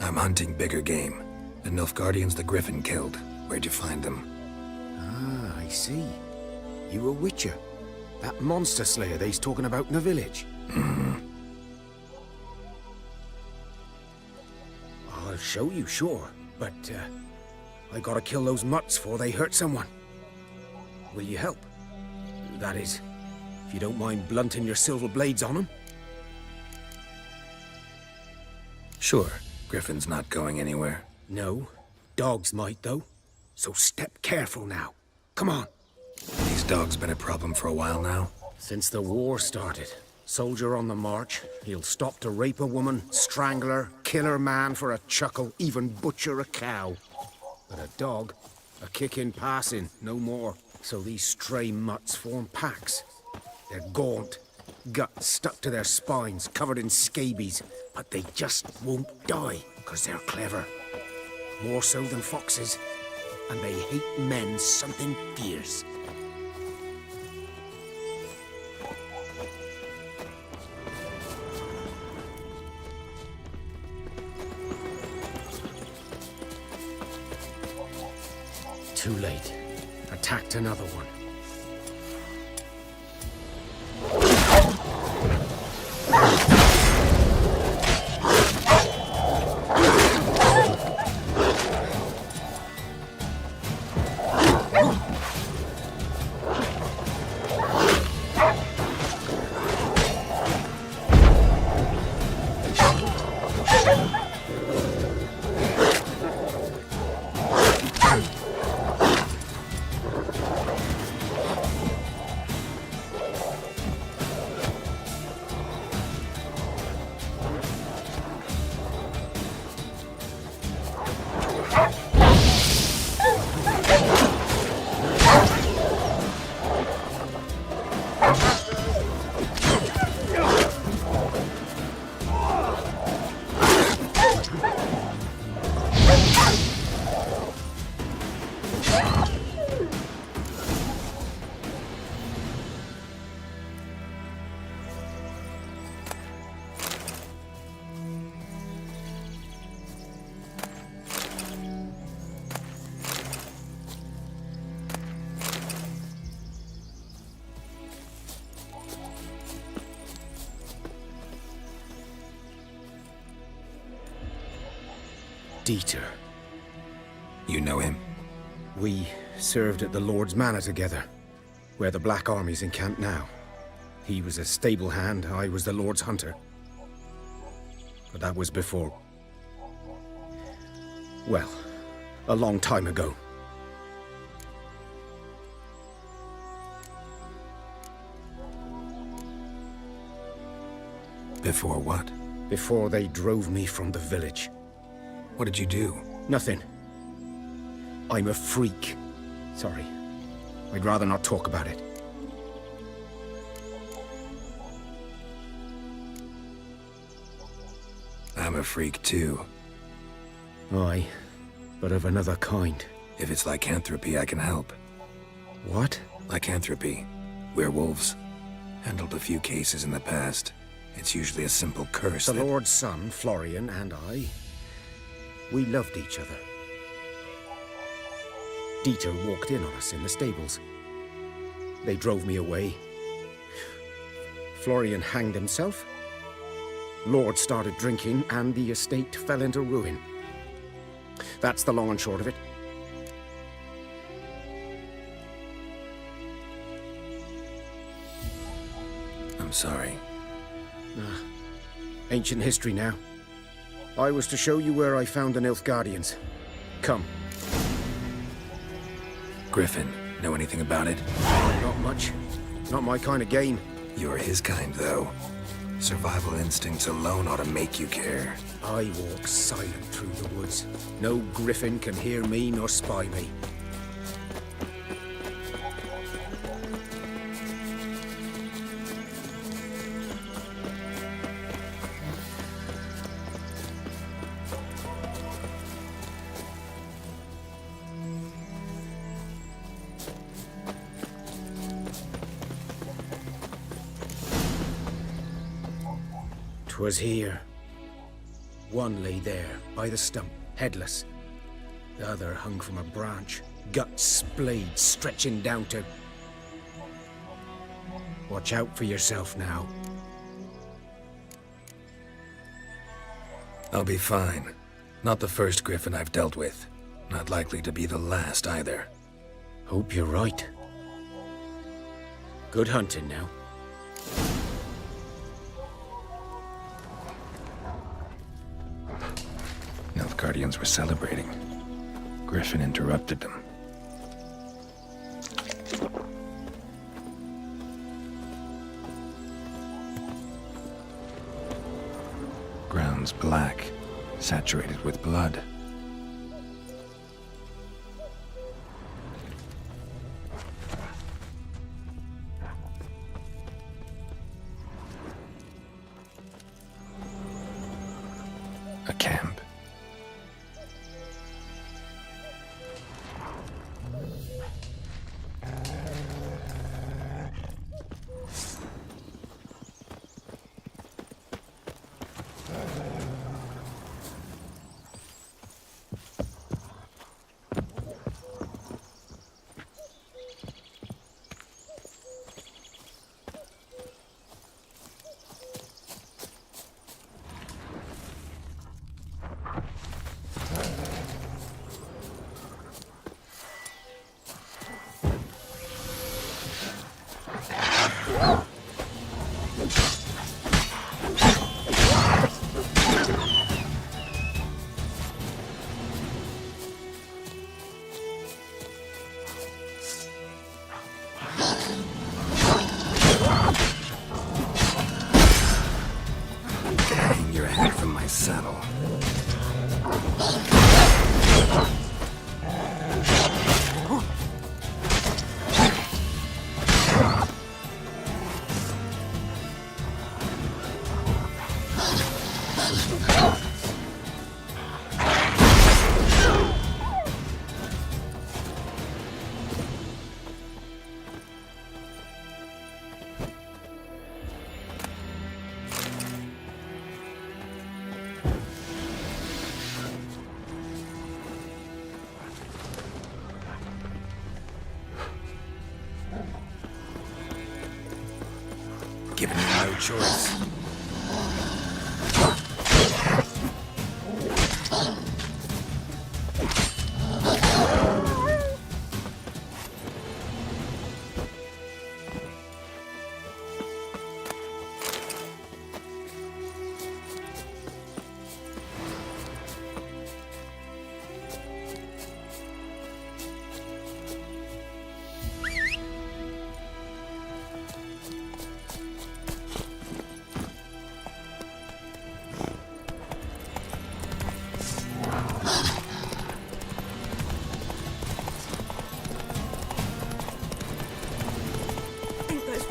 I'm hunting bigger game. The Nilfgaardians the Griffin killed. Where'd you find them? Ah, I see. You a witcher. That monster slayer they's talking about in the village. I'll show you, sure. But, I gotta kill those mutts before they hurt someone. Will you help? That is, if you don't mind blunting your silver blades on them. Sure. Griffin's not going anywhere. No. Dogs might, though. So step careful now. Come on. These dogs been a problem for a while now? Since the war started. Soldier on the march, he'll stop to rape a woman, strangle her, kill her man for a chuckle, even butcher a cow. But a dog, a kick in passing, no more. So these stray mutts form packs. They're gaunt, guts stuck to their spines, covered in scabies, but they just won't die, because they're clever. More so than foxes, and they hate men something fierce. Too late. Attacked another one. Dieter. You know him? We served at the Lord's Manor together, where the Black Army's encamped now. He was a stable hand, I was the Lord's hunter. But that was before... well, a long time ago. Before what? Before they drove me from the village. What did you do? Nothing. I'm a freak. Sorry. I'd rather not talk about it. I'm a freak too. Aye, but of another kind. If it's lycanthropy, I can help. What? Lycanthropy. Werewolves. Handled a few cases in the past. It's usually a simple curse. The Lord's son, Florian, and I... we loved each other. Dieter walked in on us in the stables. They drove me away. Florian hanged himself. Lord started drinking, and the estate fell into ruin. That's the long and short of it. I'm sorry. Ancient history now. I was to show you where I found the Nilfgaardians. Come. Griffin, know anything about it? Not much. Not my kind of game. You're his kind, though. Survival instincts alone ought to make you care. I walk silent through the woods. No griffin can hear me nor spy me. 'Twas here. One lay there, by the stump, headless. The other hung from a branch, guts splayed, stretching down to... Watch out for yourself now. I'll be fine. Not the first griffin I've dealt with. Not likely to be the last either. Hope you're right. Good hunting now. Nilfgaardians were celebrating. Griffin interrupted them. Ground's black, saturated with blood. A camp. Hang your head from my saddle. Given you no choice.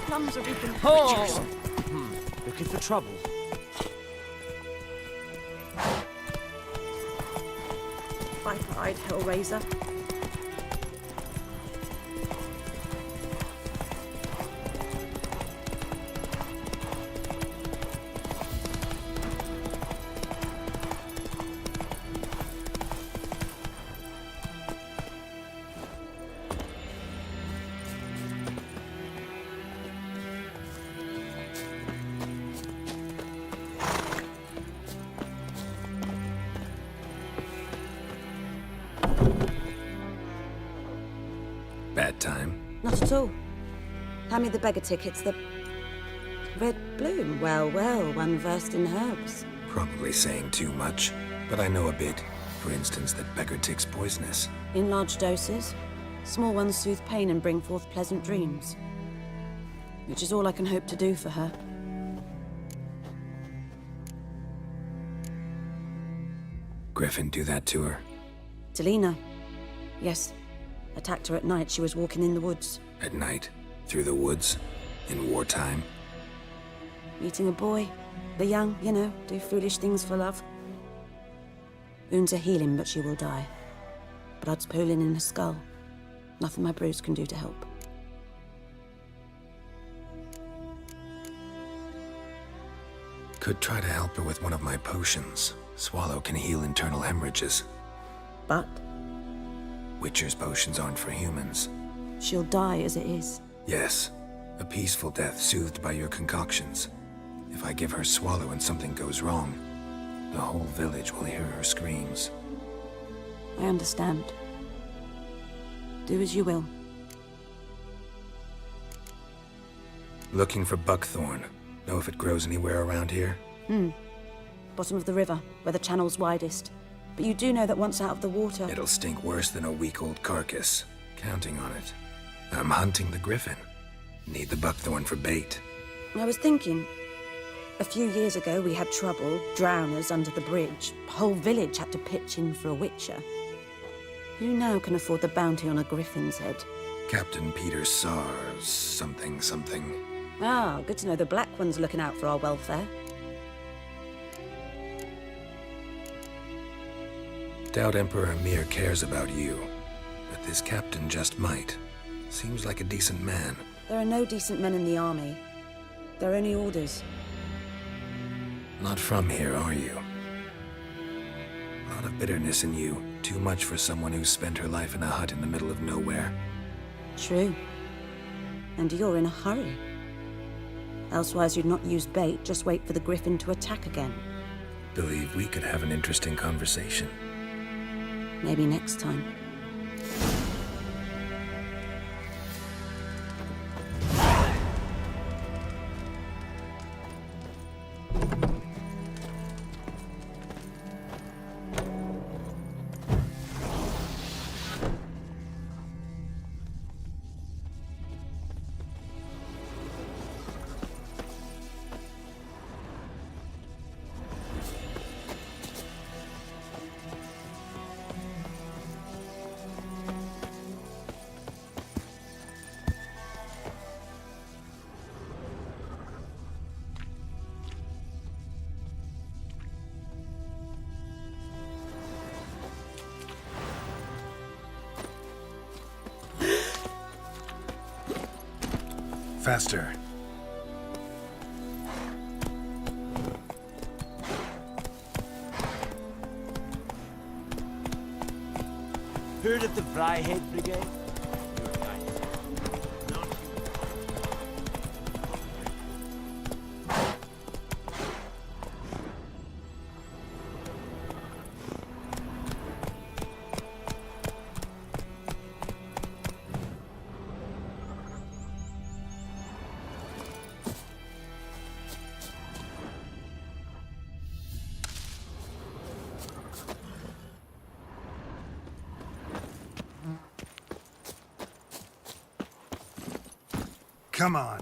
Plums are reaping Oh! Looking for trouble? Viper-eyed Hellraiser. Bad time? Not at all. Hand me the beggar tickets, the... Red bloom. Well, well, one versed in herbs. Probably saying too much, but I know a bit. For instance, that beggar tick's poisonous. In large doses. Small ones soothe pain and bring forth pleasant dreams. Which is all I can hope to do for her. Griffin do that to her? Delina. Yes. Attacked her at night. She was walking in the woods. At night? Through the woods? In wartime? Meeting a boy. The young, you know, do foolish things for love. Wounds are healing, but she will die. Blood's pooling in her skull. Nothing my brews can do to help. Could try to help her with one of my potions. Swallow can heal internal hemorrhages. But? Witcher's potions aren't for humans. She'll die as it is. Yes. A peaceful death soothed by your concoctions. If I give her Swallow and something goes wrong, the whole village will hear her screams. I understand. Do as you will. Looking for buckthorn. Know if it grows anywhere around here? Bottom of the river, where the channel's widest. But you do know that once out of the water... It'll stink worse than a week-old carcass. Counting on it. I'm hunting the griffin. Need the buckthorn for bait. I was thinking... A few years ago we had trouble, drowners under the bridge. The whole village had to pitch in for a witcher. Who now can afford the bounty on a griffin's head? Captain Peter Sars... something. Ah, good to know the Black One's looking out for our welfare. Doubt Emperor Emir cares about you, but this captain just might. Seems like a decent man. There are no decent men in the army. They're only orders. Not from here, are you? A lot of bitterness in you. Too much for someone who's spent her life in a hut in the middle of nowhere. True. And you're in a hurry. Elsewise you'd not use bait, just wait for the griffin to attack again. Believe we could have an interesting conversation. Maybe next time. Faster. Heard of the Fryhead Brigade? Come on.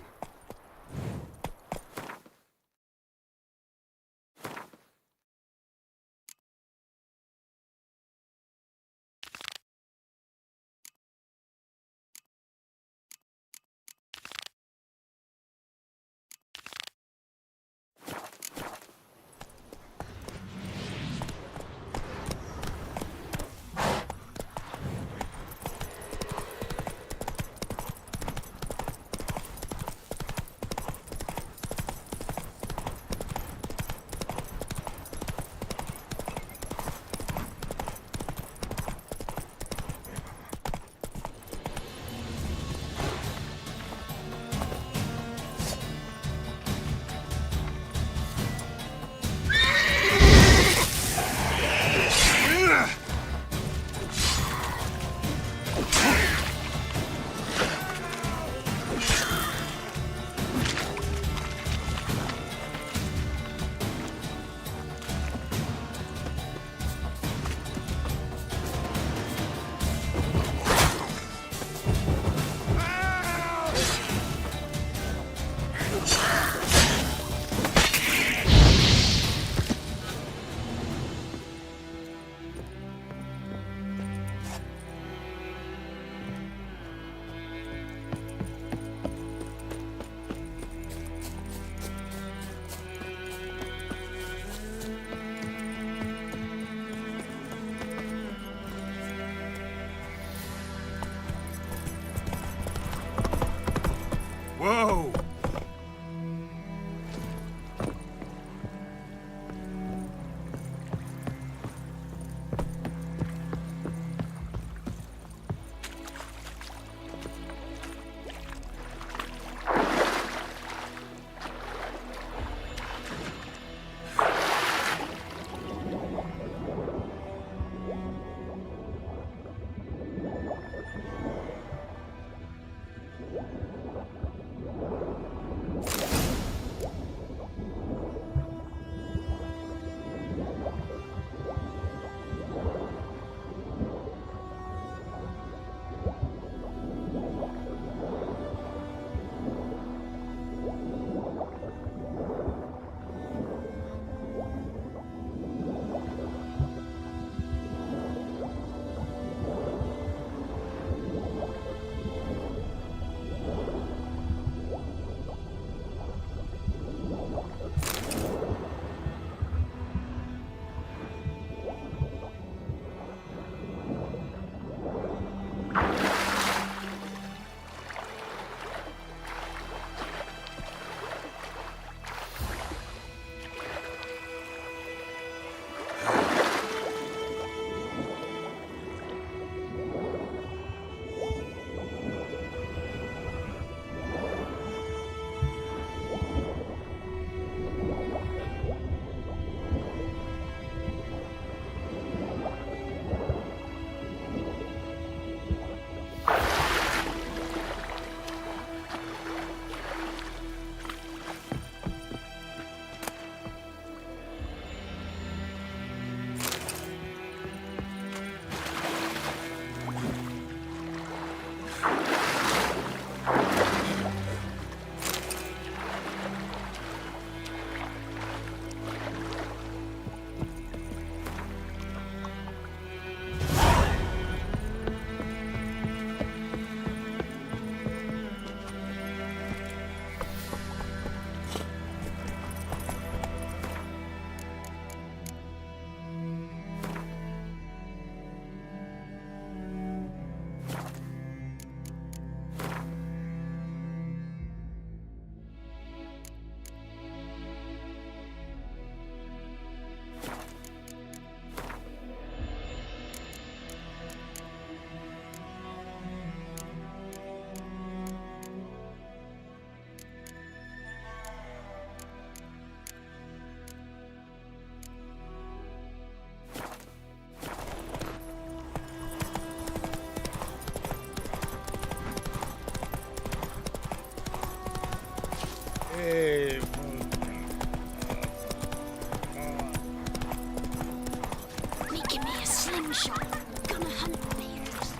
Making me a slingshot. Gonna hunt bears.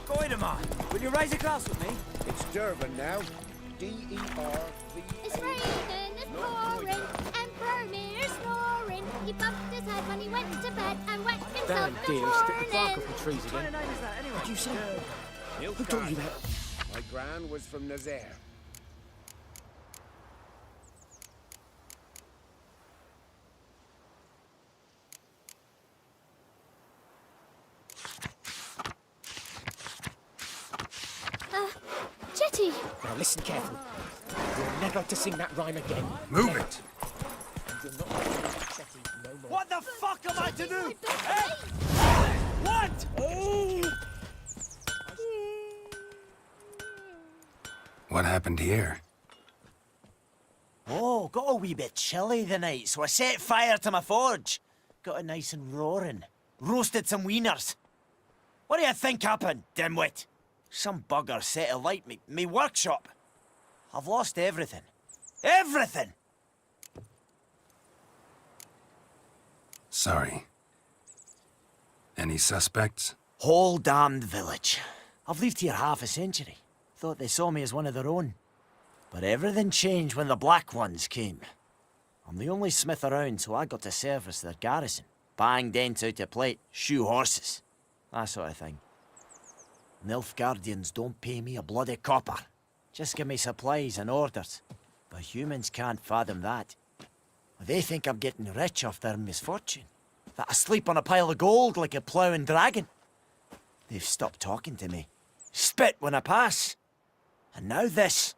Goidemar, will you raise a glass with me? It's Durban now. D-E-R-V. It's raining, it's pouring, Emperor Mirror snoring. He bumped his head when he went to bed and wet himself Damn this dear, stick the clock morning. up the trees What kind again. of name is that anyway? What'd you say? Who told you that? My gran was from Nazaire. Jetty! Now listen carefully. You're never to sing that rhyme again. Move it! You're not to sing that Chetty no more. What the fuck am I to do? Hey! What? What happened here? Oh, got a wee bit chilly the night, so I set fire to my forge. Got it nice and roaring. Roasted some wieners. What do you think happened, dimwit? Some bugger set alight me workshop. I've lost everything. Everything! Sorry. Any suspects? Whole damned village. I've lived here half a century. Thought they saw me as one of their own. But everything changed when the Black Ones came. I'm the only smith around, so I got to service their garrison. Bang dents out of plate, shoe horses. That sort of thing. Nilfgaardians don't pay me a bloody copper. Just give me supplies and orders. But humans can't fathom that. They think I'm getting rich off their misfortune. That I sleep on a pile of gold like a ploughing dragon. They've stopped talking to me. Spit when I pass. And now this.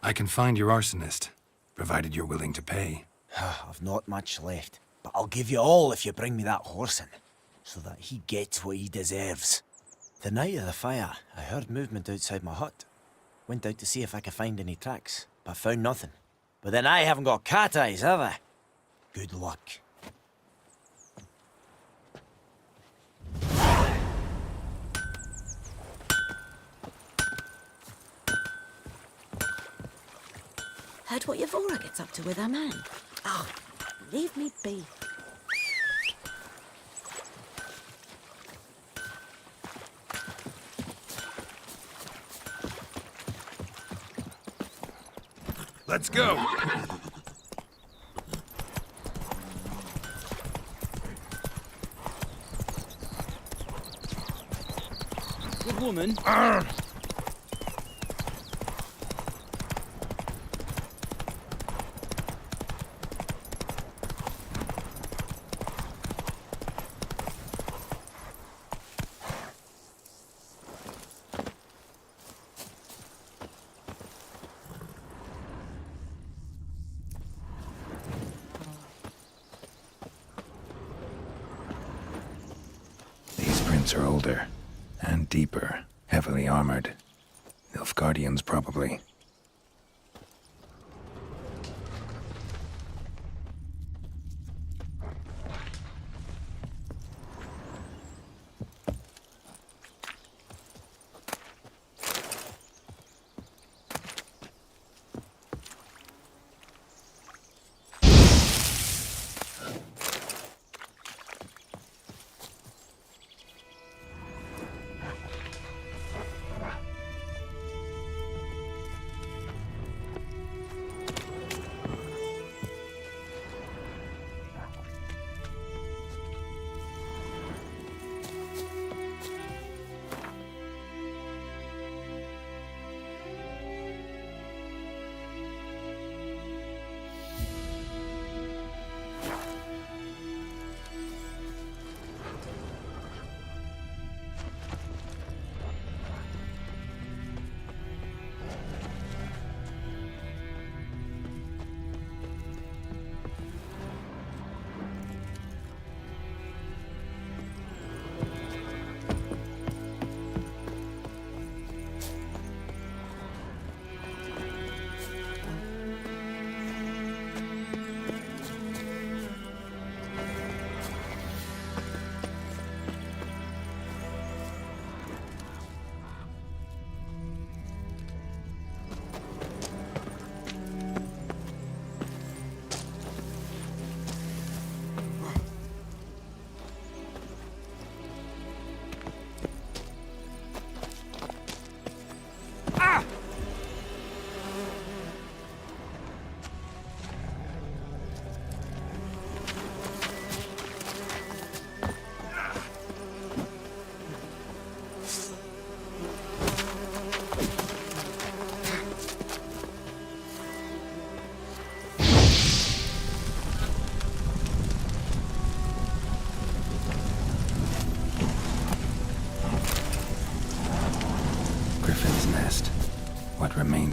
I can find your arsonist, provided you're willing to pay. I've not much left, but I'll give you all if you bring me that horse in, so that he gets what he deserves. The night of the fire, I heard movement outside my hut. Went out to see if I could find any tracks, but found nothing. But then I haven't got cat eyes, have I? Good luck. Heard what Yavora gets up to with her man? Oh, leave me be. Let's go! Good woman. These prints are older and deeper, heavily armored. Nilfgaardians, probably.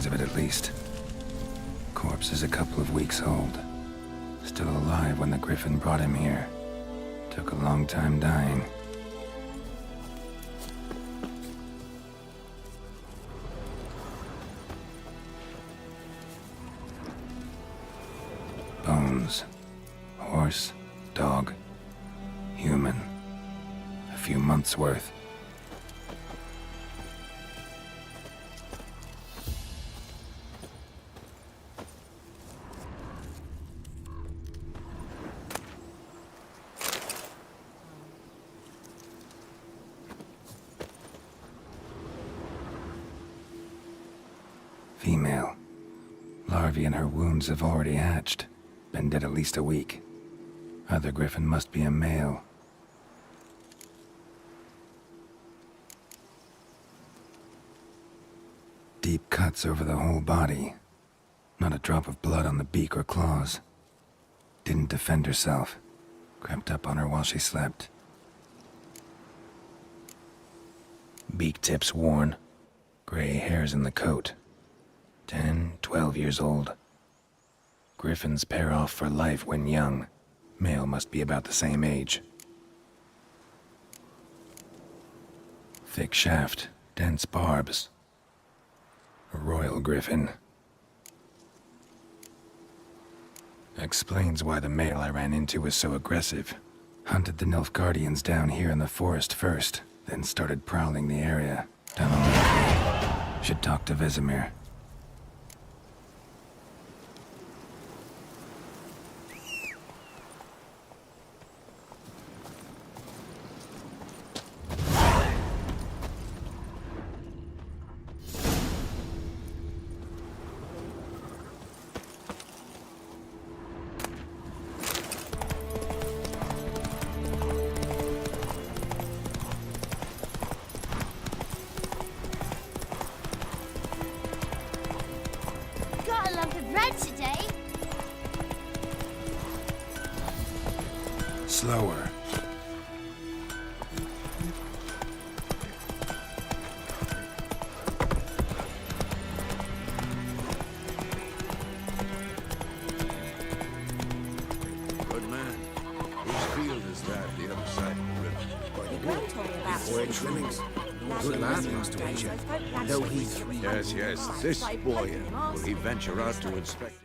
signs of it, at least. Corpse is a couple of weeks old. Still alive when the Griffin brought him here. Took a long time dying. Bones. Horse, dog, human. A few months' worth. Female. Larvae in her wounds have already hatched. Been dead at least a week. Other Griffin must be a male. Deep cuts over the whole body. Not a drop of blood on the beak or claws. Didn't defend herself. Crept up on her while she slept. Beak tips worn. Gray hairs in the coat. 10, 12 years old. Griffins pair off for life when young. Male must be about the same age. Thick shaft, dense barbs. A royal griffin. Explains why the male I ran into was so aggressive. Hunted the Nilfgaardians down here in the forest first, then started prowling the area. Done already. Should talk to Vesemir. Got a lump of bread today. Slower. Good man. Whose field is that, the other side of the river? Boy trimmings. Good lad, Master Agent. No heat. Yes, yes. This boy, will he venture out to inspect it?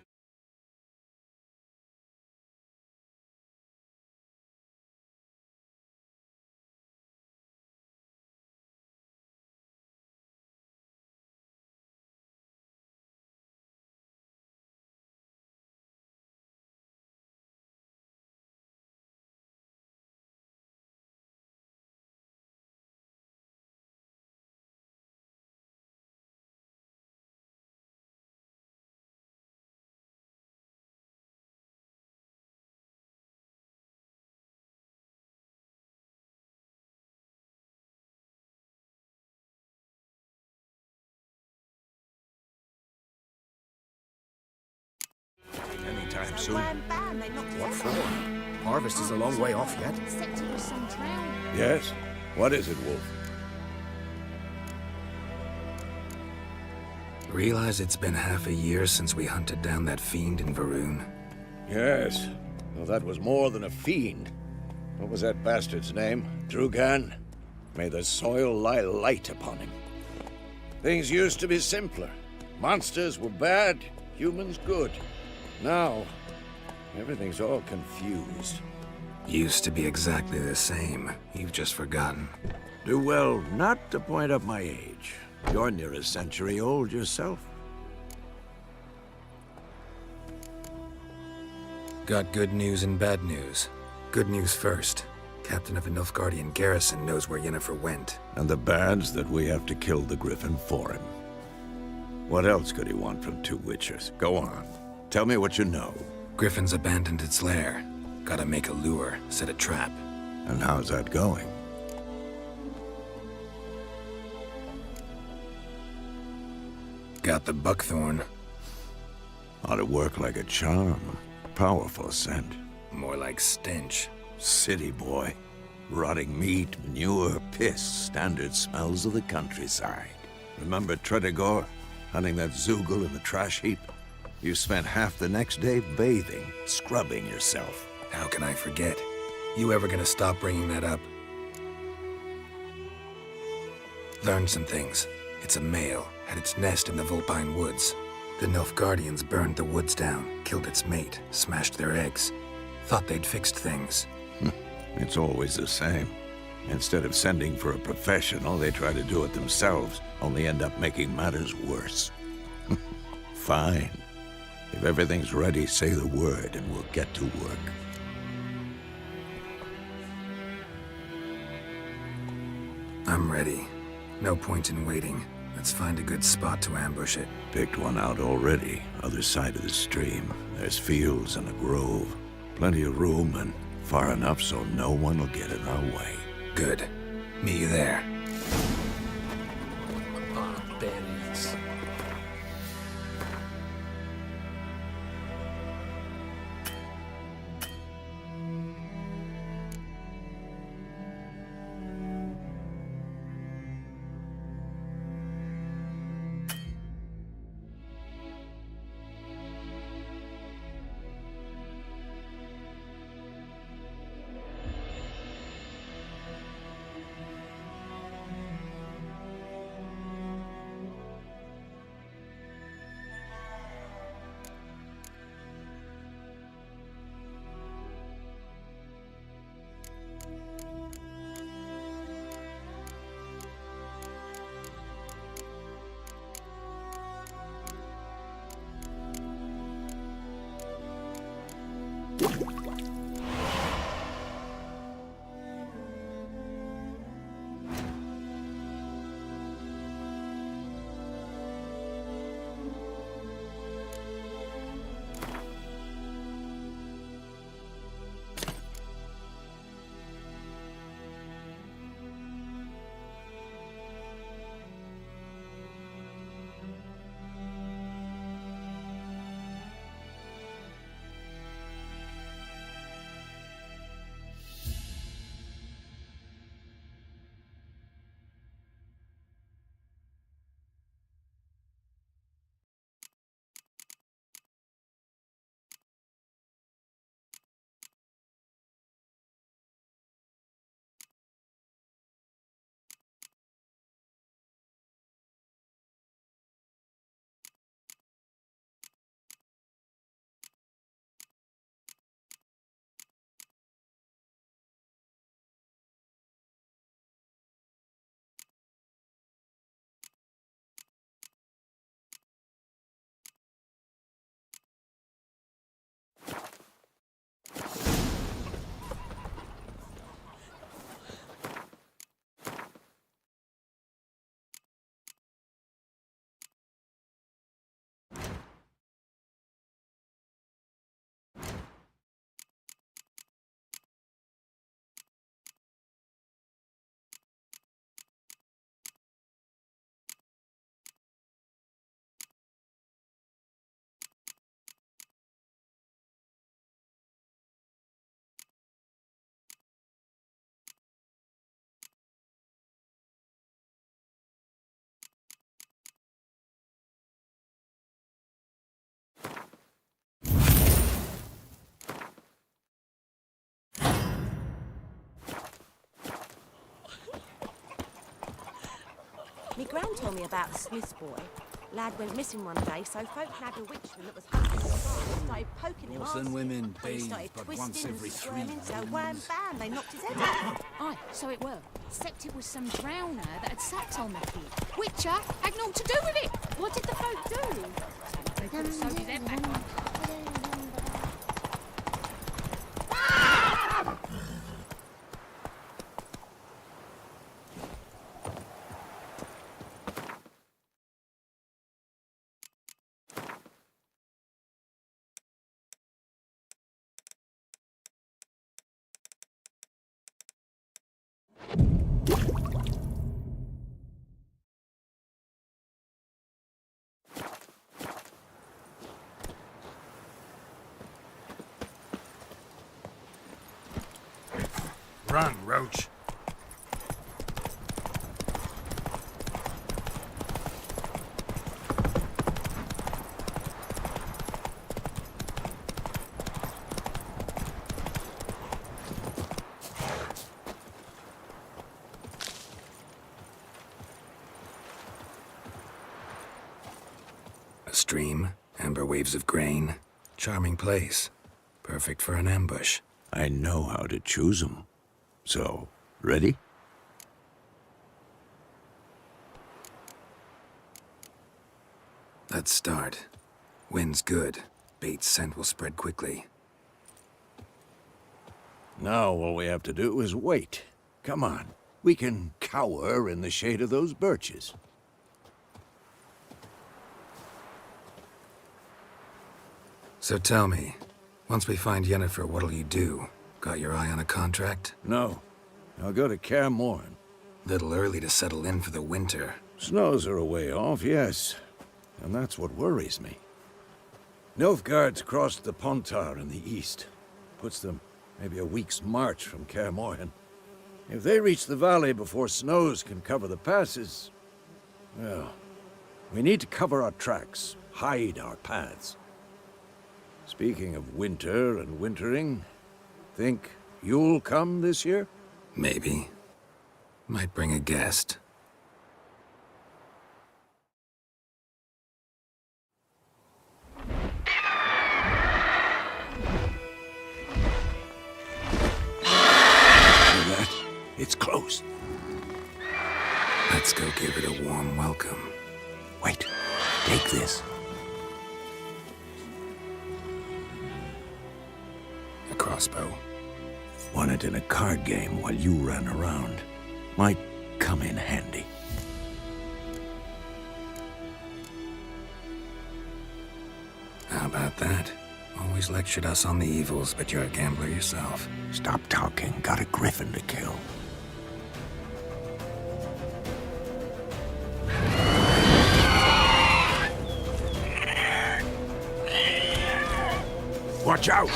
Anytime soon. What for? Harvest is a long way off yet. Yes? What is it, Wolf? Realize it's been half a year since we hunted down that fiend in Varun? Yes. Well, that was more than a fiend. What was that bastard's name? Drugan? May the soil lie light upon him. Things used to be simpler. Monsters were bad, humans good. Now, everything's all confused. Used to be exactly the same. You've just forgotten. Do well not to point up my age. You're near a century old yourself. Got good news and bad news. Good news first. Captain of a Nilfgaardian garrison knows where Yennefer went. And the bad's that we have to kill the Griffin for him. What else could he want from two Witchers? Go on. Tell me what you know. Griffin's abandoned its lair. Gotta make a lure, set a trap. And how's that going? Got the buckthorn. Ought to work like a charm. Powerful scent. More like stench. City boy. Rotting meat, manure, piss. Standard smells of the countryside. Remember Tredegor? hunting that Zoogle in the trash heap. You spent half the next day bathing, scrubbing yourself. How can I forget? You ever gonna stop bringing that up? Learned some things. It's a male, had its nest in the Vulpine Woods. The Nilfgaardians burned the woods down, killed its mate, smashed their eggs. Thought they'd fixed things. It's always the same. Instead of sending for a professional, they try to do it themselves, only end up making matters worse. Fine. If everything's ready, say the word and we'll get to work. I'm ready. No point in waiting. Let's find a good spot to ambush it. Picked one out already, other side of the stream. There's fields and a grove. Plenty of room and far enough so no one will get in our way. Good. Meet you there. Barbarians. Me gran told me about the Smith's boy. Lad went missing one day, so folk nabbed a witchman that was hunting him and started poking him. Horse and women He bathe started but twisting once every and 3 squirming, so wham moons. bam, they knocked his head off. Aye, so it were. Except it was some drowner that had sat on the kid. Witcher had naught to do with it. What did the folk do? They could have sewed his head back on. Run, Roach. stream, amber waves of grain. Charming place. Perfect for an ambush. I know how to choose 'em. So, ready? Let's start. Wind's good. Bait's scent will spread quickly. Now all we have to do is wait. Come on. We can cower in the shade of those birches. So tell me, once we find Yennefer, what'll you do? Got your eye on a contract? No. I'll go to Kaer Morhen. Little early to settle in for the winter. Snows are a way off, yes. And that's what worries me. Nilfgaard's crossed the Pontar in the east. Puts them maybe a week's march from Kaer Morhen. If they reach the valley before snows can cover the passes, well, we need to cover our tracks, hide our paths. Speaking of winter and wintering, think you'll come this year? Maybe. Might bring a guest. It's close. Let's go give it a warm welcome. Wait, take this. A crossbow. Won it in a card game while you ran around. Might come in handy. How about that? Always lectured us on the evils, but you're a gambler yourself. Stop talking. Got a griffin to kill. Watch out!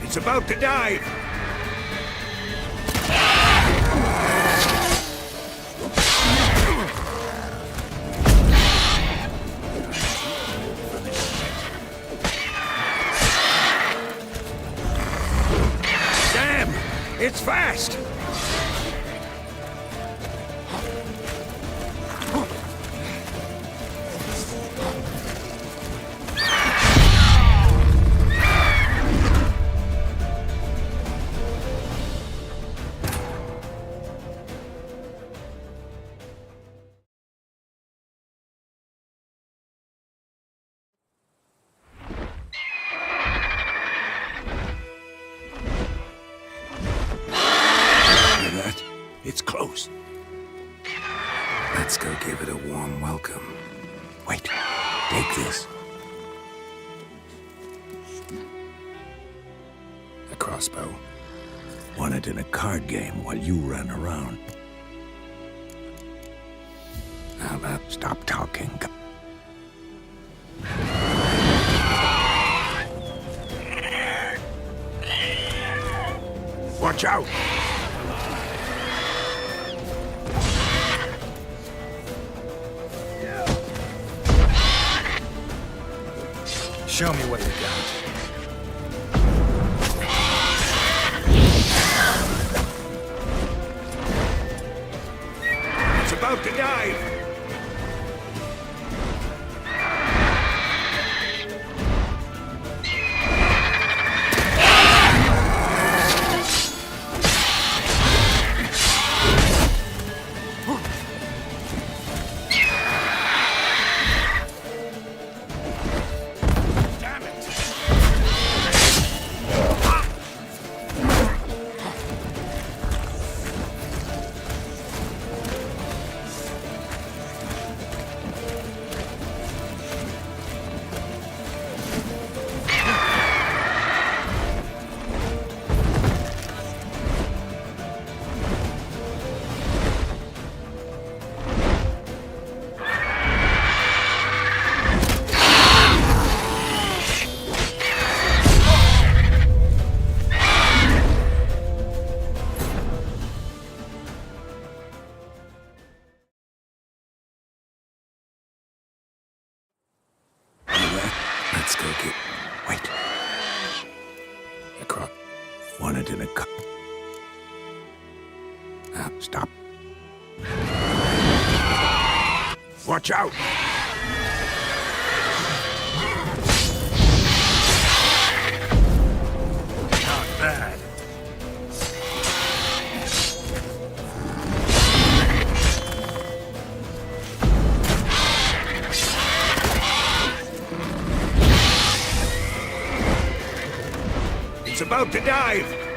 It's about to dive! Damn! It's fast! It's close. Let's go give it a warm welcome. Wait, take this. A crossbow. Won it in a card game while you ran around. How about... Stop talking. Watch out! Show me what you got. It's about to dive! it in a cup. Stop. Watch out! Not bad. It's about to dive!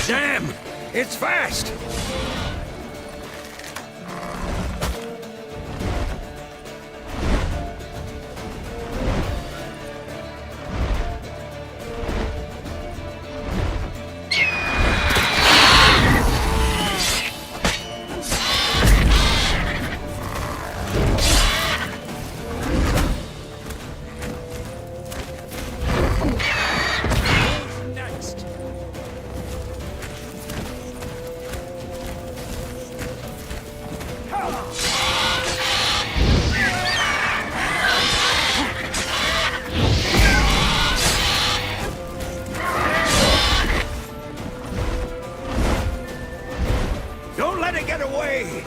Damn! It's fast! Don't let it get away!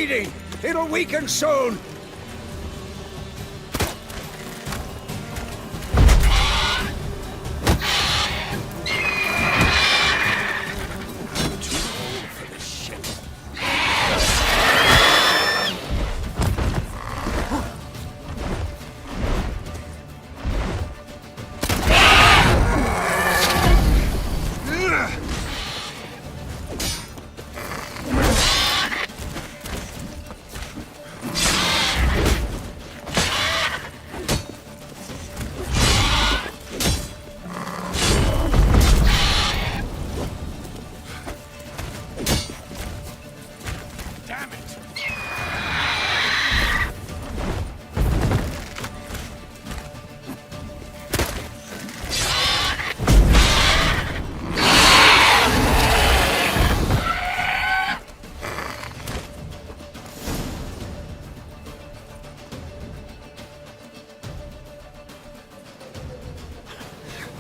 bleeding! It'll weaken soon!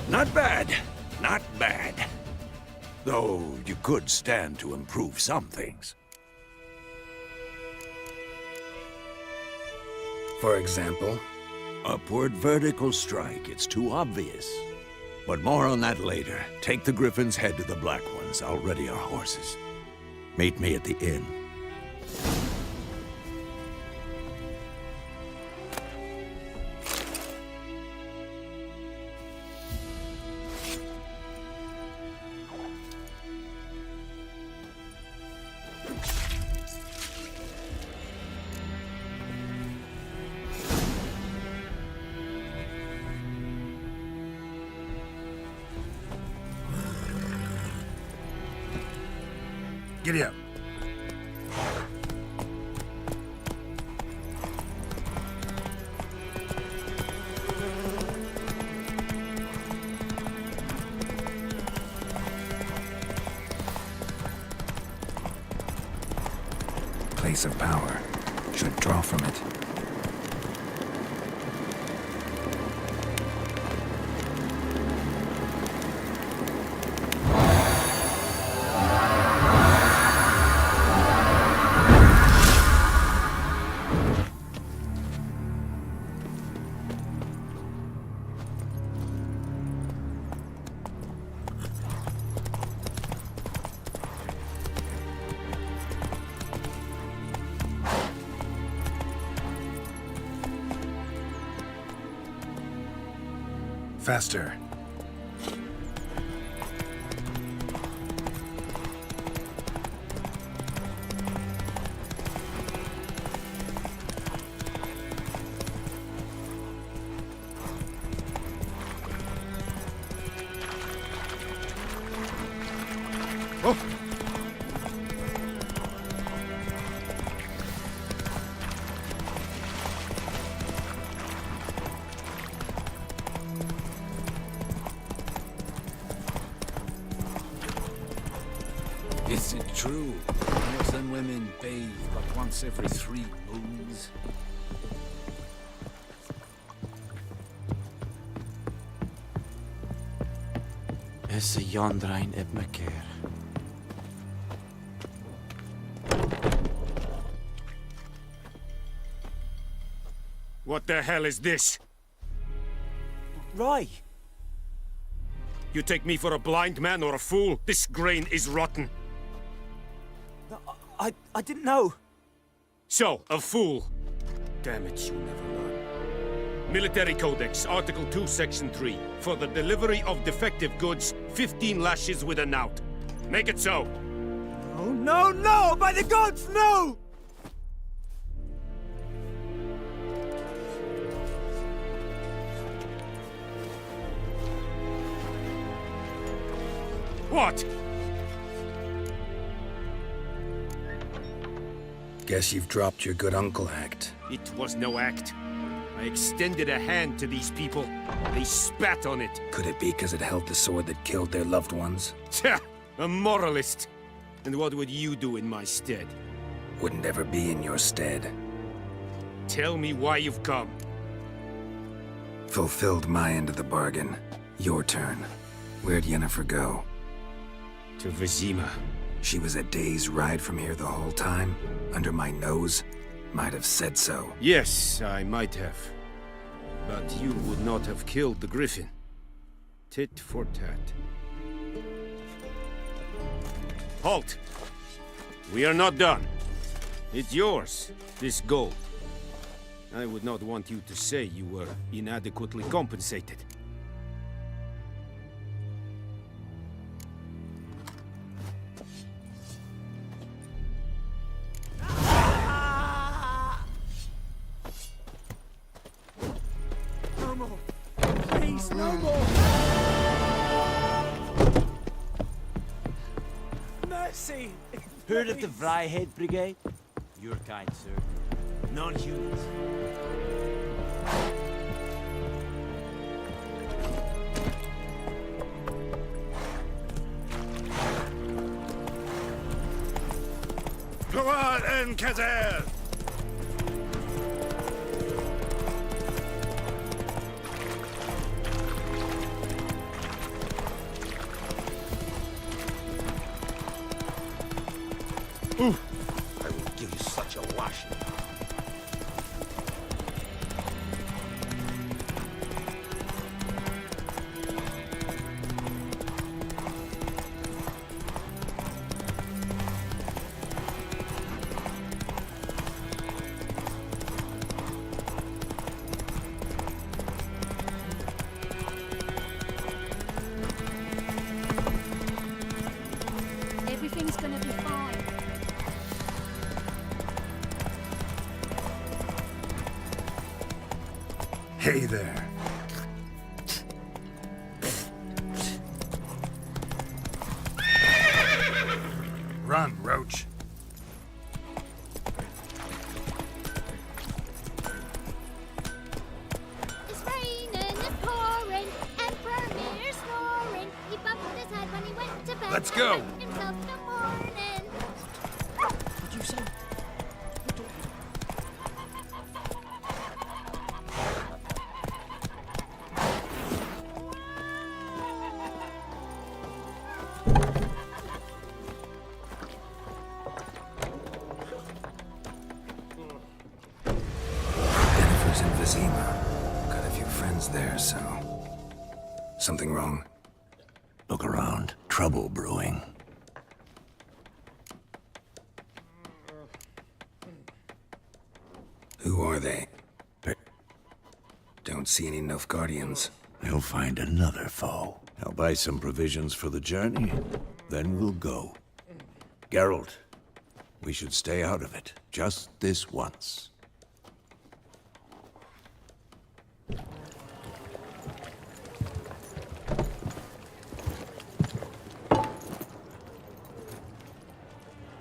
Not bad. Not bad. Though you could stand to improve some things. For example? Upward vertical strike. It's too obvious. But more on that later. Take the Griffin's head to the Black Ones. I'll ready our horses. Meet me at the inn. Giddy up. Place of power. Should draw from it. Faster. Oh. Is it true? Muslim women bathe but once every 3 moons? Is the Yondrain Ibmakir? What the hell is this? Rye! You take me for a blind man or a fool? This grain is rotten. I didn't know. So, a fool. Damn it, you never learn. Military Codex, Article 2, Section 3. For the delivery of defective goods, 15 lashes with a knout. Make it so. Oh, no, no! By the gods, no! What? Guess you've dropped your good uncle act. It was no act. I extended a hand to these people. They spat on it. Could it be because it held the sword that killed their loved ones? Tja, a moralist. And what would you do in my stead? Wouldn't ever be in your stead. Tell me why you've come. Fulfilled my end of the bargain. Your turn. Where'd Yennefer go? To Vizima. She was a day's ride from here the whole time, under my nose. Might have said so. Yes, I might have. But you would not have killed the griffin. Tit for tat. Halt! We are not done. It's yours, this gold. I would not want you to say you were inadequately compensated. No more. Please, no more. Mercy. Heard of the Vryhead Brigade? Your kind, sir. Non-humans. Gloire and Kazer! I will give you such a washing. Everything's gonna be fine. Hey there. Run, Roach. It's raining and pouring, and Vermeer's snoring. He bumped his head when he went to bed. Let's go. And himself in the morning. What'd you say? Jennifer's in Vizima. Got a few friends there, so... Something wrong? Look around. Trouble brewing. Who are they? Don't see any Nilfgaardians. They'll find another foe. I'll buy some provisions for the journey, then we'll go. Geralt, we should stay out of it, just this once.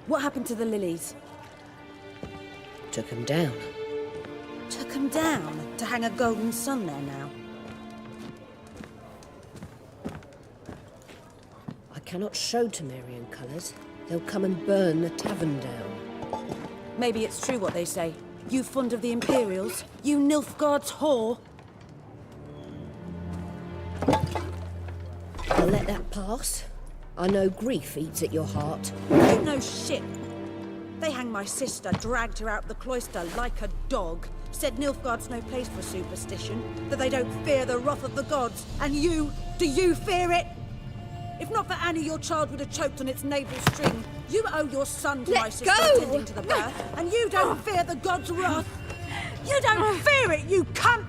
What happened to the lilies? Took him down. Took them down to hang a golden sun there now. I cannot show Temerian colours. They'll come and burn the tavern down. Maybe it's true what they say. You fond of the Imperials? You Nilfgaard's whore? I'll let that pass. I know grief eats at your heart. You know shit. They hanged my sister, dragged her out the cloister like a dog. Said Nilfgaard's no place for superstition, that they don't fear the wrath of the gods. And you, do you fear it? If not for Annie, your child would have choked on its navel string. You owe your son to my sister attending to the birth, and you don't fear the gods' wrath. You don't fear it, you cunt!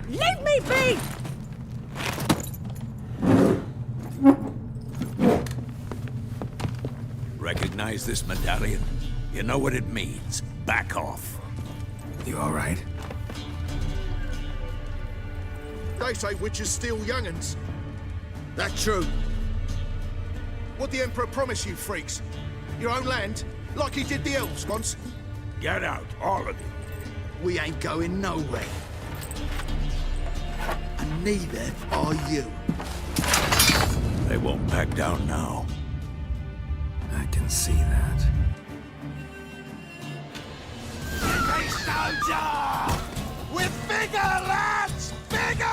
Leave me be! Recognize this medallion? You know what it means. Back off. You all right? They say witches steal young'uns. That true. What'd the Emperor promise you, freaks? Your own land? Like he did the elves once? Get out, all of you. We ain't going nowhere. And neither are you. They won't back down now. I can see that. Hey, soldier! With bigger, lads! Bigger!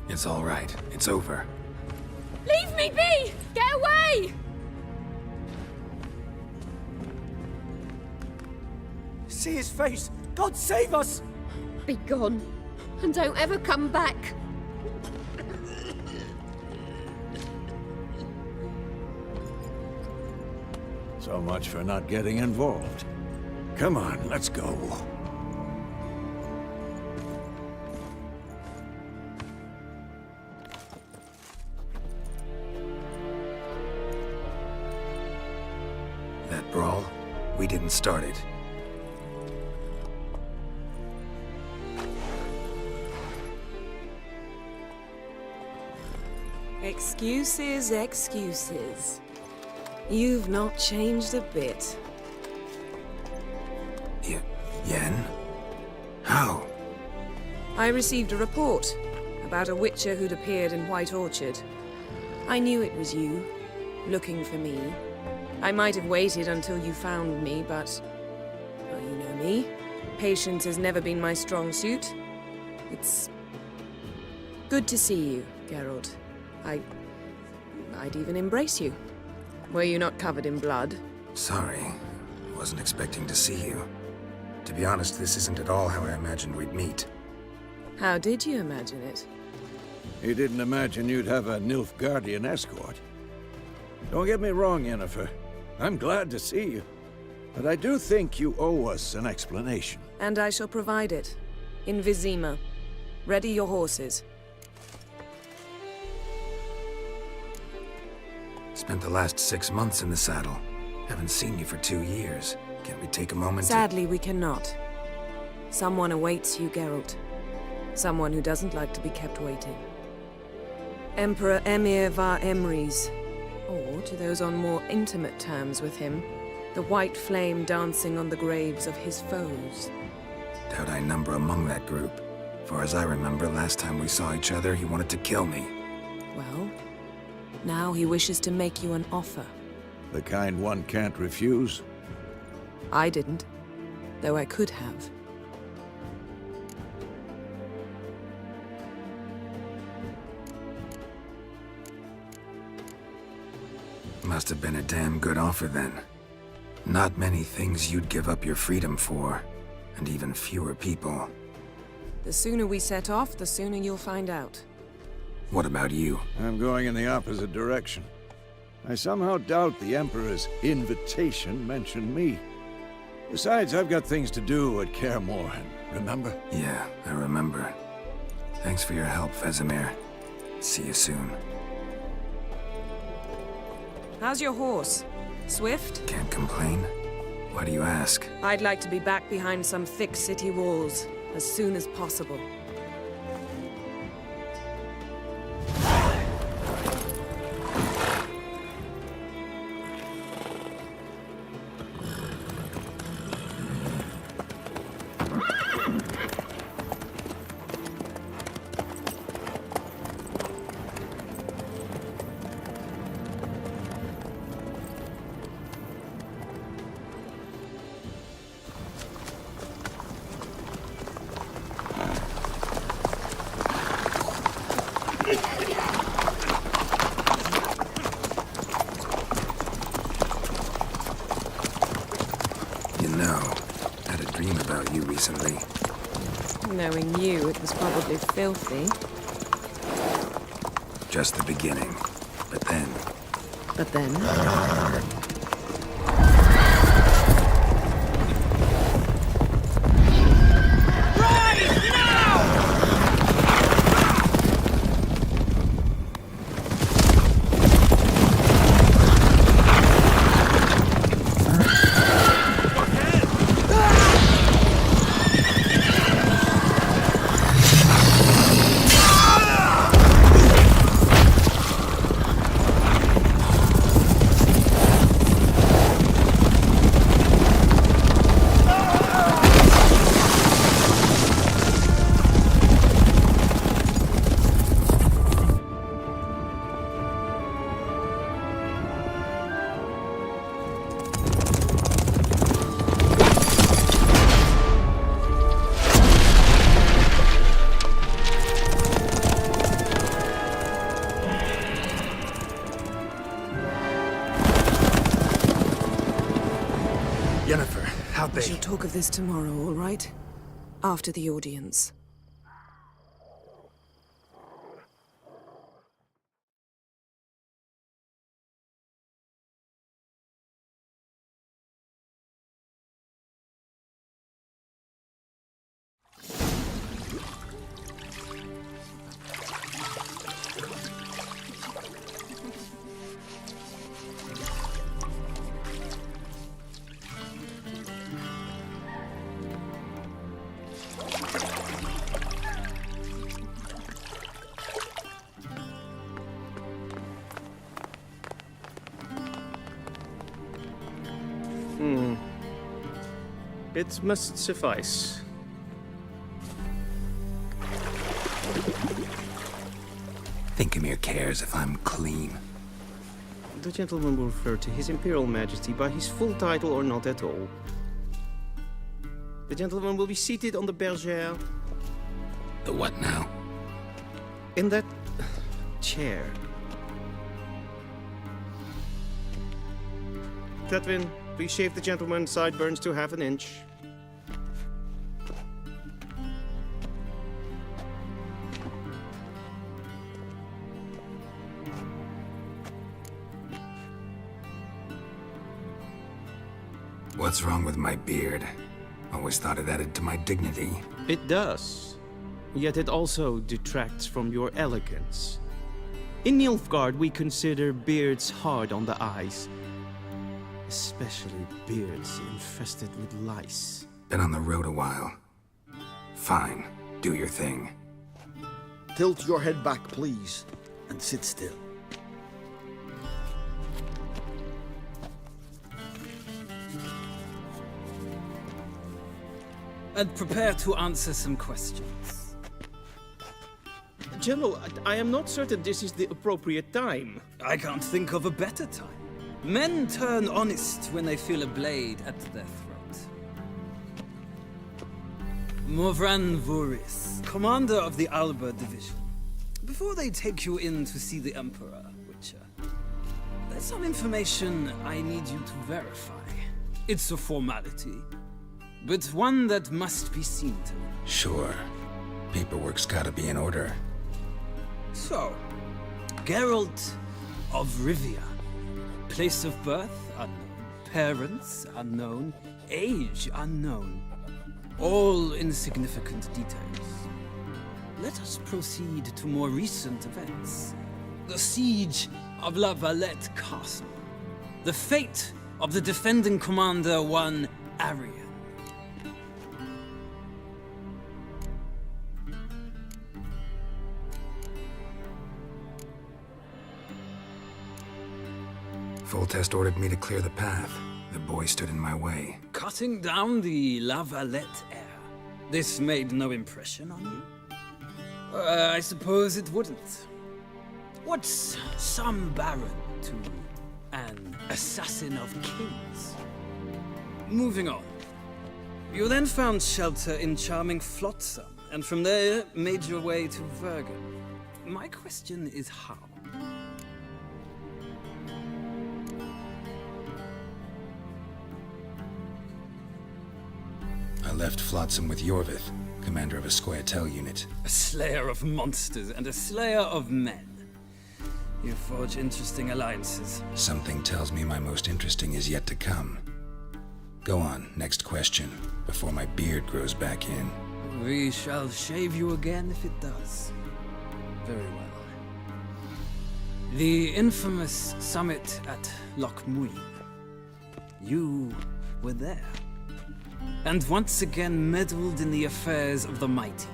It's all right. It's over. Leave me be! Get away! See his face! God save us! Be gone, and don't ever come back. So much for not getting involved. Come on, let's go. That brawl, we didn't start it. Excuses, excuses. You've not changed a bit. Yen? How? I received a report about a witcher who'd appeared in White Orchard. I knew it was you, looking for me. I might have waited until you found me, but... well, you know me. Patience has never been my strong suit. It's... good to see you, Geralt. I'd even embrace you. Were you not covered in blood? Sorry. Wasn't expecting to see you. To be honest, this isn't at all how I imagined we'd meet. How did you imagine it? You didn't imagine you'd have a Nilfgaardian escort. Don't get me wrong, Yennefer. I'm glad to see you. But I do think you owe us an explanation. And I shall provide it. In Vizima. Ready your horses. Spent the last 6 months in the saddle. Haven't seen you for 2 years. Can't we take a moment Sadly, we cannot. Someone awaits you, Geralt. Someone who doesn't like to be kept waiting. Emperor Emir var Emrys. Or, to those on more intimate terms with him, the white flame dancing on the graves of his foes. Doubt I number among that group. Far as I remember, last time we saw each other, he wanted to kill me. Well, now he wishes to make you an offer. The kind one can't refuse? I didn't, though I could have. Must have been a damn good offer then. Not many things you'd give up your freedom for, and even fewer people. The sooner we set off, the sooner you'll find out. What about you? I'm going in the opposite direction. I somehow doubt the Emperor's invitation mentioned me. Besides, I've got things to do at Kaer Morhen, remember? Yeah, I remember. Thanks for your help, Vesemir. See you soon. How's your horse? Swift? Can't complain. Why do you ask? I'd like to be back behind some thick city walls as soon as possible. Recently. Knowing you, it was probably filthy. Just the beginning. But then... But then? be. We shall talk of this tomorrow, all right? After the audience. It must suffice. Thinkamere cares if I'm clean. The gentleman will refer to His Imperial Majesty by his full title or not at all. The gentleman will be seated on the bergère. The what now? In that chair. Tetwin, please shave the gentleman's sideburns to half an inch. What's wrong with my beard? Always thought it added to my dignity. It does. Yet it also detracts from your elegance. In Nilfgaard, we consider beards hard on the eyes. Especially beards infested with lice. Been on the road a while. Fine, do your thing. Tilt your head back, please, and sit still. And prepare to answer some questions. General, I am not certain this is the appropriate time. I can't think of a better time. Men turn honest when they feel a blade at their throat. Morvran Vuris, commander of the Alba Division. Before they take you in to see the Emperor, Witcher, there's some information I need you to verify. It's a formality, but one that must be seen to. Sure. Paperwork's gotta be in order. So, Geralt of Rivia. Place of birth unknown. Parents unknown. Age unknown. All insignificant details. Let us proceed to more recent events. The siege of La Valette Castle. The fate of the defending commander, one Arian. Foltest ordered me to clear the path. The boy stood in my way. Cutting down the La Valette heir. This made no impression on you? I suppose it wouldn't. What's some baron to an assassin of kings? Moving on. You then found shelter in charming Flotsam, and from there made your way to Vergen. My question is how? I left Flotsam with Yorvith, commander of a Scoia'tael unit. A slayer of monsters and a slayer of men. You forge interesting alliances. Something tells me my most interesting is yet to come. Go on, next question, before my beard grows back in. We shall shave you again if it does. Very well. The infamous summit at Loch Muin. You were there. And once again meddled in the affairs of the mighty.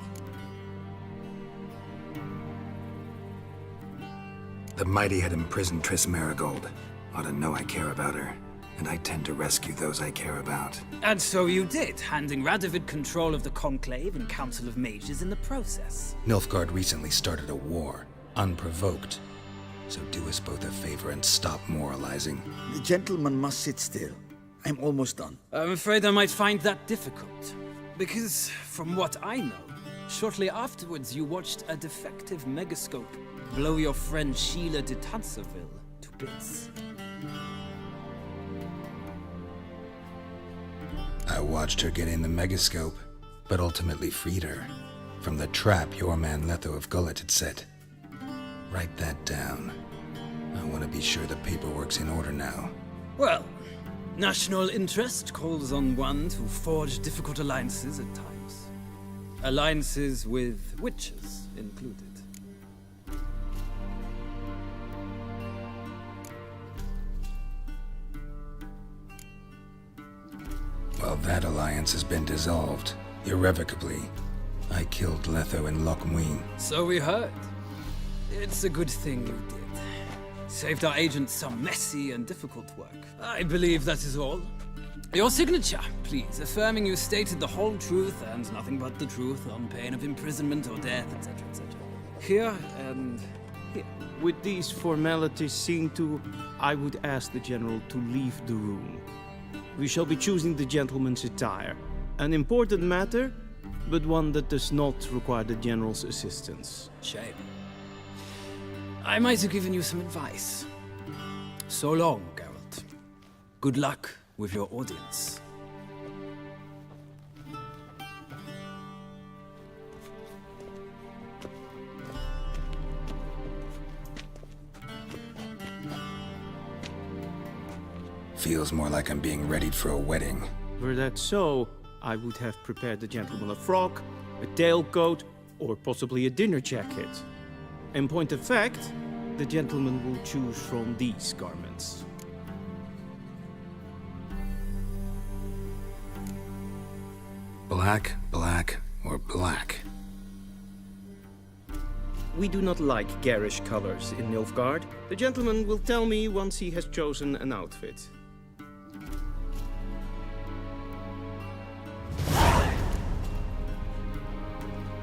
The mighty had imprisoned Triss Marigold. Ought to know I care about her, and I tend to rescue those I care about. And so you did, handing Radovid control of the Conclave and Council of Mages in the process. Nilfgaard recently started a war, unprovoked. So do us both a favor and stop moralizing. The gentleman must sit still. I'm almost done. I'm afraid I might find that difficult. Because, from what I know, shortly afterwards you watched a defective megascope blow your friend Sheila de Tanserville to bits. I watched her get in the megascope, but ultimately freed her from the trap your man Letho of Gullet had set. Write that down. I want to be sure the paperwork's in order now. Well, national interest calls on one to forge difficult alliances at times. Alliances with witches included. Well, that alliance has been dissolved, irrevocably. I killed Letho and Loch Muin. So we heard. It's a good thing you did. Saved our agents some messy and difficult work. I believe that is all. Your signature, please, affirming you stated the whole truth and nothing but the truth on pain of imprisonment or death, etc., etc. Here and here. With these formalities seen to, I would ask the General to leave the room. We shall be choosing the gentleman's attire. An important matter, but one that does not require the General's assistance. Shame. I might have given you some advice. So long, Geralt. Good luck with your audience. Feels more like I'm being readied for a wedding. Were that so, I would have prepared the gentleman a frock, a tailcoat, or possibly a dinner jacket. In point of fact, the gentleman will choose from these garments. Black, black, or black? We do not like garish colors in Nilfgaard. The gentleman will tell me once he has chosen an outfit.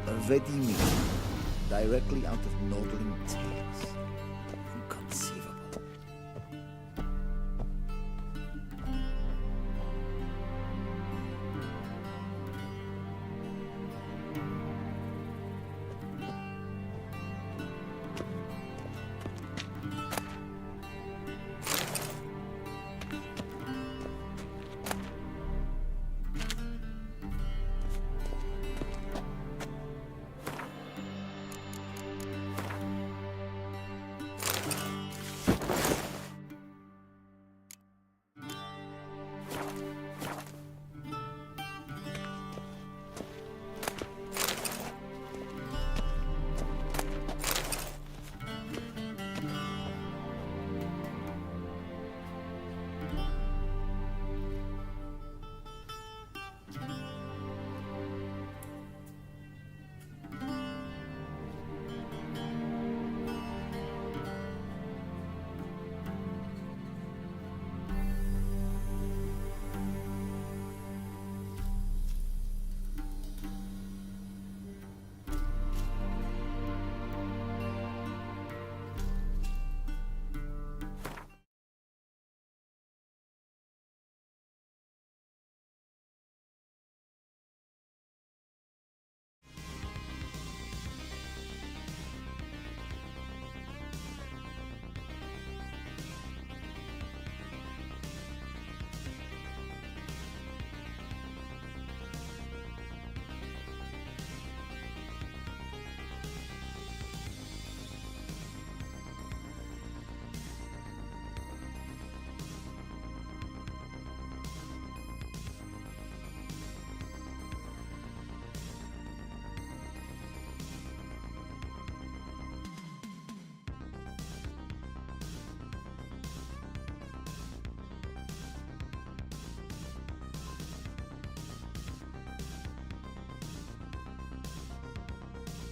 A ready meal, directly out of Nordling tales. Inconceivable.